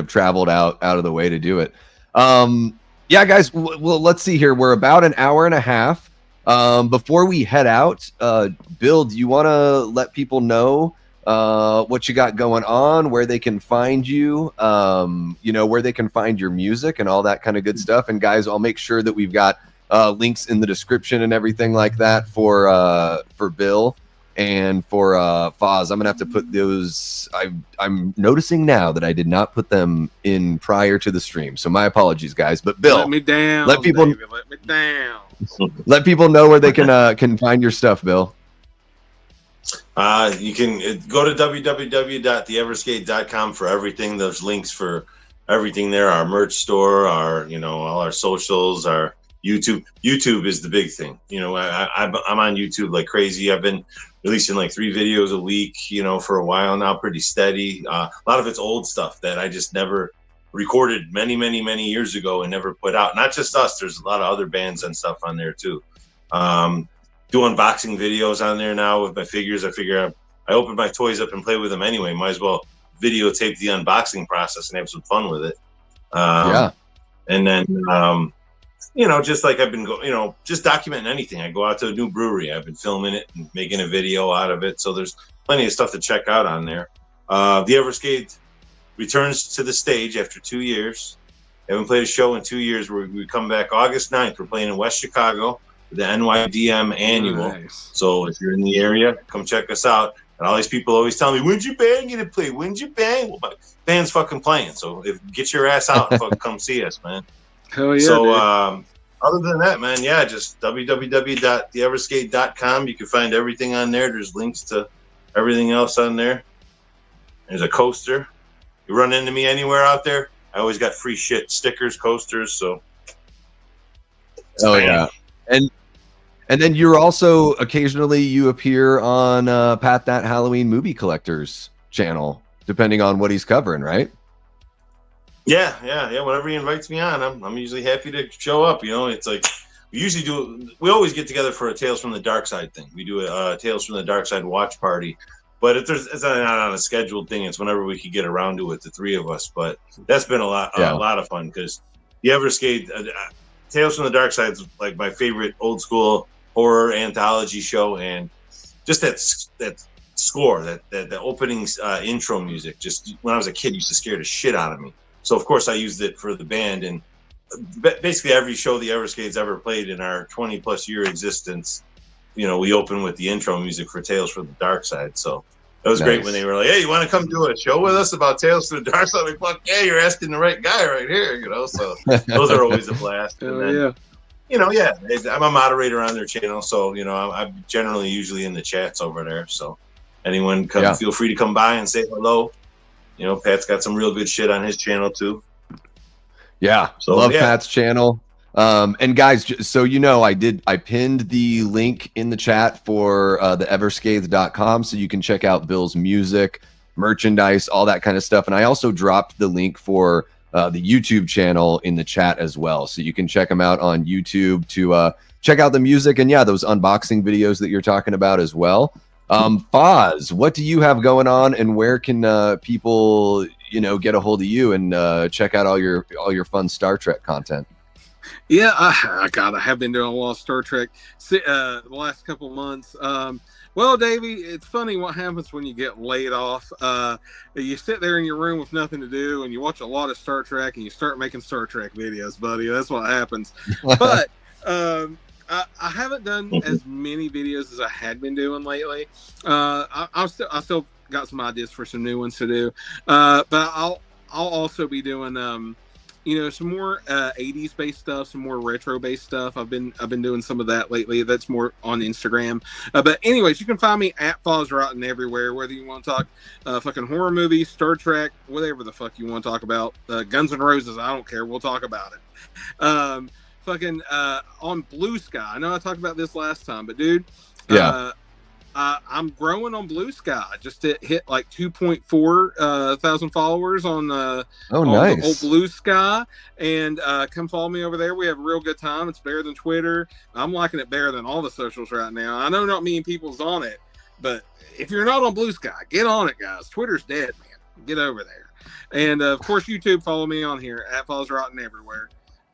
traveled out of the way to do it. Guys. Well, let's see here. We're about an hour and a half. Before we head out, Bill, do you want to let people know what you got going on, where they can find you, where they can find your music and all that kind of good stuff? And guys, I'll make sure that we've got links in the description and everything like that for Bill and for Foz. I'm gonna have to put those. I'm noticing now that I did not put them in prior to the stream, so my apologies, guys. But Bill, let me down. Let people David, let me down. Let people know where they can find your stuff, Bill. You can go to www.theeverskate.com for everything. There's links for everything there. Our merch store, our all our socials, our YouTube. YouTube is the big thing. I'm on YouTube like crazy. I've been releasing like 3 videos a week, for a while now, pretty steady. A lot of it's old stuff that I just never recorded many years ago and never put out. Not just us. There's a lot of other bands and stuff on there too. Do unboxing videos on there now with my figures. I figure I open my toys up and play with them anyway. Might as well videotape the unboxing process and have some fun with it. And then, just like I've been just documenting anything. I go out to a new brewery. I've been filming it and making a video out of it. So there's plenty of stuff to check out on there. The Everskate returns to the stage after 2 years. Haven't played a show in 2 years. We come back August 9th. We're playing in West Chicago. The NYDM annual. Nice. So if you're in the area, come check us out. And all these people always tell me, when's your band gonna play? When's your band? Well, my band's fucking playing. So get your ass out and fucking come see us, man. Hell yeah. So other than that, man, just www.theeverskate.com. You can find everything on there. There's links to everything else on there. There's a coaster. You run into me anywhere out there, I always got free shit, stickers, coasters. So yeah. And then you're also occasionally you appear on Pat That Halloween Movie Collector's channel, depending on what he's covering, right? Yeah. Whenever he invites me on, I'm usually happy to show up. It's like we always get together for a Tales from the Dark Side thing. We do a Tales from the Dark Side watch party, but it's not on a scheduled thing. It's whenever we could get around to it, the 3 of us. But that's been a lot of fun because the Everskate Tales from the Dark Side is like my favorite old school horror anthology show, and just that score, that opening intro music, just when I was a kid used to scare the shit out of me. So of course I used it for the band, and basically every show the Everskate's ever played in our 20+ year existence, we open with the intro music for Tales from the Dark Side. So it was great when they were like, hey, you want to come do a show with us about Tales from the Dark Side? Like, fuck yeah, you're asking the right guy right here, so those are always a blast. And then, I'm a moderator on their channel, so I'm generally usually in the chats over there. So anyone feel free to come by and say hello. Pat's got some real good shit on his channel too. Yeah, so love Pat's channel. And guys, so I pinned the link in the chat for the everscathe.com, so you can check out Bill's music, merchandise, all that kind of stuff. And I also dropped the link for the YouTube channel in the chat as well, so you can check them out on YouTube to check out the music and those unboxing videos that you're talking about as well. Foz, what do you have going on, and where can people get a hold of you and check out all your fun Star Trek content? Yeah, I have been doing a lot of Star Trek the last couple months. Well, Davey, it's funny what happens when you get laid off. You sit there in your room with nothing to do, and you watch a lot of Star Trek, and you start making Star Trek videos, buddy. That's what happens. But I haven't done as many videos as I had been doing lately. I still got some ideas for some new ones to do. But I'll also be doing some more 80s based stuff, some more retro based stuff. I've been doing some of that lately. That's more on Instagram. But anyways, you can find me at Falls Rotten everywhere, whether you want to talk fucking horror movies, Star Trek, whatever the fuck you want to talk about. Guns N' Roses, I don't care. We'll talk about it. On Blue Sky. I know I talked about this last time, but dude, I'm growing on Blue Sky. Just to hit like 2.4 thousand followers on nice. the old Blue Sky, and come follow me over there. We have a real good time. It's better than Twitter. I'm liking it better than all the socials right now. I know not many people's on it, but if you're not on Blue Sky, get on it, guys. Twitter's dead, man. Get over there. And of course, YouTube. Follow me on here at Falls Rotten everywhere.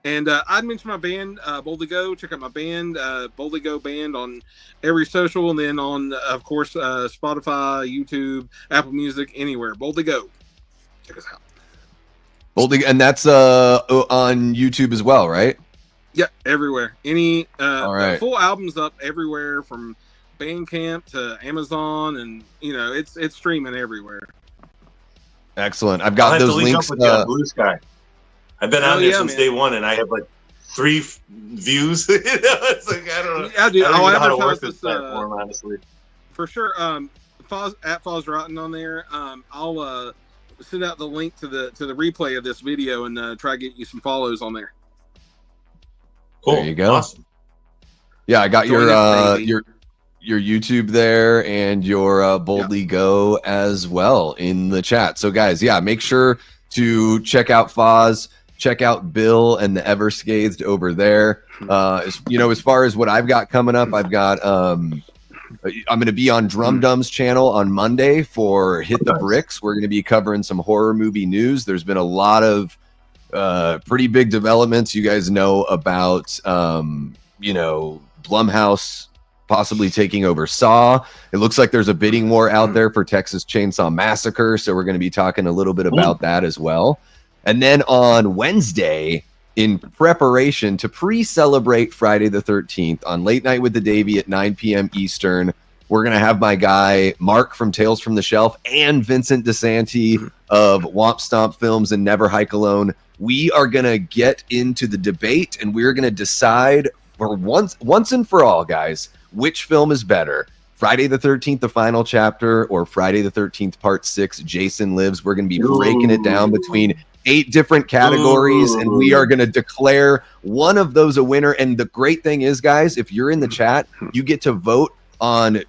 And I'd mention my band, Boldly Go. Check out my band, Boldly Go Band, on every social, and then on, of course, Spotify, YouTube, Apple Music, anywhere. Boldly Go. Check us out. Boldly, and that's on YouTube as well, right? Yeah, everywhere. All right. The full album's up everywhere, from Bandcamp to Amazon, and it's streaming everywhere. Excellent. I've got those links. Up with Blue Sky. I've been on there since day one, and I have like 3 views. It's like, I don't know. Yeah, dude, I don't even know how to work this this platform, honestly. For sure. At Falls Rotten on there. I'll send out the link to the replay of this video and try to get you some follows on there. Cool. There you go. Awesome. Yeah, I got your YouTube there and your Boldly Go as well in the chat. So guys, make sure to check out Foz. Check out Bill and the Everscathed over there. As far as what I've got coming up, I've got I'm going to be on Drum Dum's channel on Monday for Hit the Bricks. We're going to be covering some horror movie news. There's been a lot of pretty big developments. You guys know about Blumhouse possibly taking over Saw. It looks like there's a bidding war out there for Texas Chainsaw Massacre, so we're going to be talking a little bit about that as well. And then on Wednesday, in preparation to pre-celebrate Friday the 13th, on Late Night with the Davey at 9 p.m. Eastern, we're going to have my guy Mark from Tales from the Shelf and Vincent DeSanti of Womp Stomp Films and Never Hike Alone. We are going to get into the debate, and we're going to decide for once and for all, guys, which film is better. Friday the 13th, the final chapter, or Friday the 13th, part 6, Jason Lives. We're going to be breaking it down between 8 different categories, and we are going to declare one of those a winner. And the great thing is, guys, if you're in the chat, you get to vote on,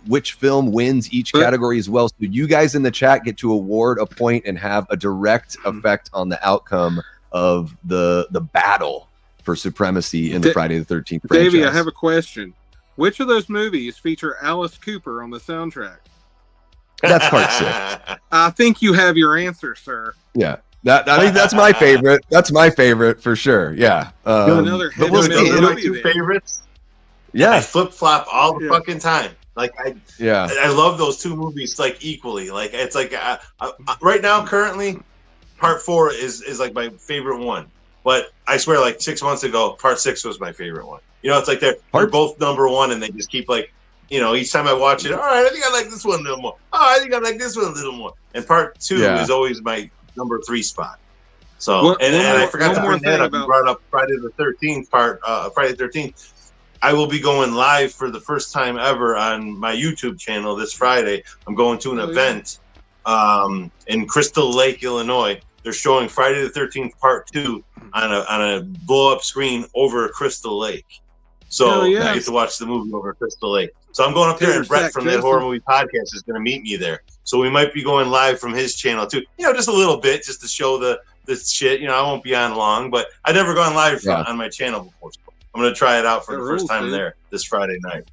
which film wins each category as well. So you guys in the chat get to award a point and have a direct effect on the outcome of the battle for supremacy in the Friday the 13th franchise. Davey, I have a question. Which of those movies feature Alice Cooper on the soundtrack? That's part 6. I think you have your answer, sir. Yeah. That's my favorite. That's my favorite for sure. Yeah. Another two favorites. Yeah. I flip flop all the fucking time. Like I love those 2 movies like equally. Like it's like right now, currently, part 4 is like my favorite one. But I swear, like 6 months ago, part 6 was my favorite one. It's like they're both number 1, and they just keep like, each time I watch it, all right, I think I like this one a little more. Oh, I think I like this one a little more. And part 2 is always my number 3 spot. So, and I forgot to bring that up. You brought up Friday the 13th Friday the 13th. I will be going live for the first time ever on my YouTube channel this Friday. I'm going to an event in Crystal Lake, Illinois. They're showing Friday the 13th Part 2 on a blow-up screen over Crystal Lake. So I get to watch the movie over Crystal Lake. So I'm going up there, and Brett from that Horror Movie Podcast is going to meet me there. So we might be going live from his channel too. Just a little bit, just to show the shit. I won't be on long, but I've never gone live on my channel before. So I'm going to try it out for the first time there this Friday night.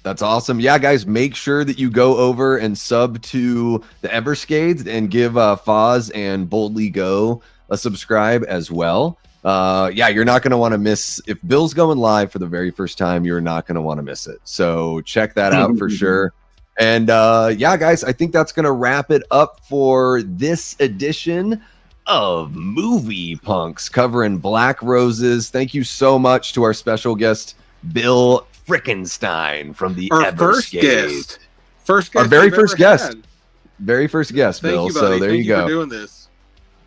That's awesome. Yeah, guys, make sure that you go over and sub to the Everscathed and give Foz and Boldly Go a subscribe as well. You're not going to want to miss, if Bill's going live for the very first time, you're not going to want to miss it. So check that out for sure. And guys, I think that's going to wrap it up for this edition of Movie Punks covering Black Roses. Thank you so much to our special guest, Bill FRICKENSTEIN from the Everscathed. First guest. Our very first guest. Very first guest, Bill. Thank you, buddy. So there you go. For doing this.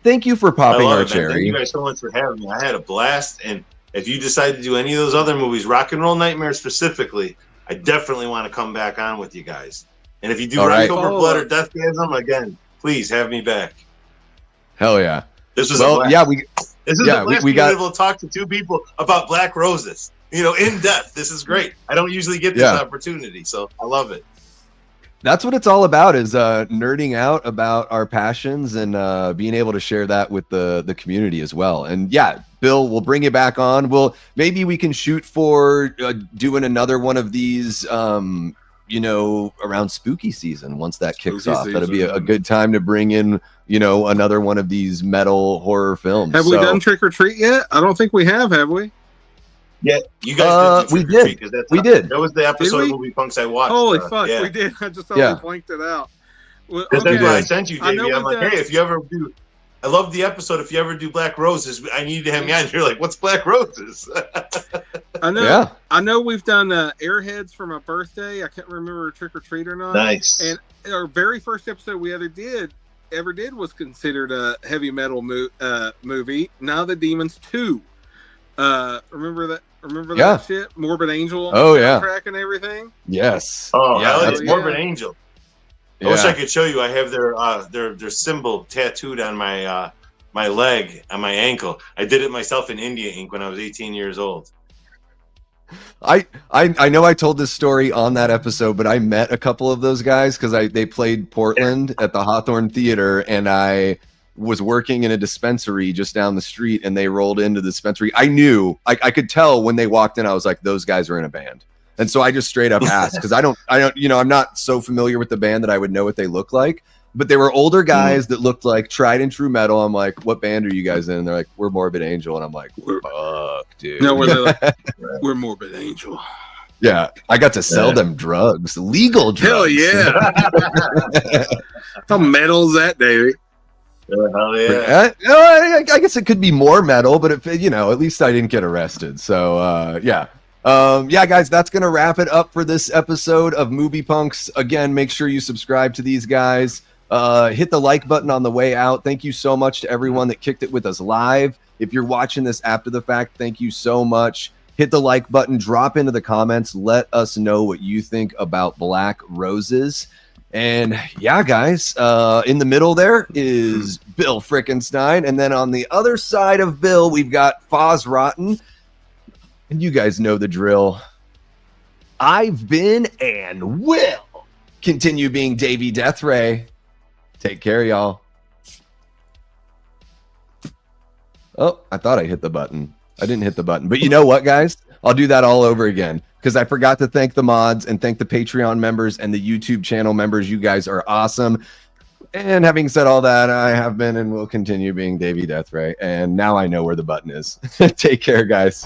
Thank you for popping our cherry. Thank you guys so much for having me. I had a blast. And if you decide to do any of those other movies, Rock and Roll Nightmare specifically, I definitely want to come back on with you guys. And if you do October Blood or Deathgasm, again, please have me back. Hell yeah. This was a blast. This is the blast we got able to talk to two people about Black Roses, in depth. This is great. I don't usually get this opportunity, so I love it. That's what it's all about, is nerding out about our passions and being able to share that with the community as well. And yeah, Bill, we'll bring you back on. Maybe we can shoot for doing another one of these, around spooky season once that kicks off. That'll be a good time to bring in, another one of these metal horror films. Have we done Trick or Treat yet? I don't think we have we? Yeah, you guys did. We did. We did. That was the episode of Movie Punks I watched. Holy fuck, we did. I just totally blanked it out. Well, that's what I sent you, Davey. I'm like, hey, if you ever do, I love the episode. If you ever do Black Roses, I need to have me on. You're like, what's Black Roses? I know. Yeah. I know we've done Airheads for my birthday. I can't remember Trick or Treat or not. Nice. And our very first episode we ever did was considered a heavy metal movie. Now the Demons 2. Remember that? Remember that shit? Morbid Angel. Track and everything. Yes. Oh, yeah, it's Morbid Angel. I wish I could show you. I have their symbol tattooed on my my leg, on my ankle. I did it myself in India ink when I was 18 years old. I know I told this story on that episode, but I met a couple of those guys because they played Portland at the Hawthorne Theater, and I was working in a dispensary just down the street, and they rolled into the dispensary. I knew, I could tell when they walked in, I was like, those guys are in a band. And so I just straight up asked, because I don't, I'm not so familiar with the band that I would know what they look like, but they were older guys that looked like tried and true metal. I'm like, what band are you guys in? And they're like, we're Morbid Angel. And I'm like, fuck, dude. No, we're Morbid Angel. Yeah, I got to sell them drugs, legal drugs. Hell yeah. How metal is that, Davey? Hell yeah. I guess it could be more metal, but at least I didn't get arrested. So yeah, guys, that's gonna wrap it up for this episode of Movie Punks. Again, make sure you subscribe to these guys. Hit the like button on the way out. Thank you so much to everyone that kicked it with us live. If you're watching this after the fact, thank you so much. Hit the like button, drop into the comments, let us know what you think about Black Roses. And yeah, guys, in the middle there is Bill Frickenstein. And then on the other side of Bill, we've got Foz Rotten. And you guys know the drill. I've been and will continue being Davey Deathray. Take care, y'all. Oh, I thought I hit the button. I didn't hit the button. But you know what, guys? I'll do that all over again, because I forgot to thank the mods and thank the Patreon members and the YouTube channel members. You guys are awesome. And having said all that, I have been and will continue being Davey Deathray. And now I know where the button is. Take care, guys.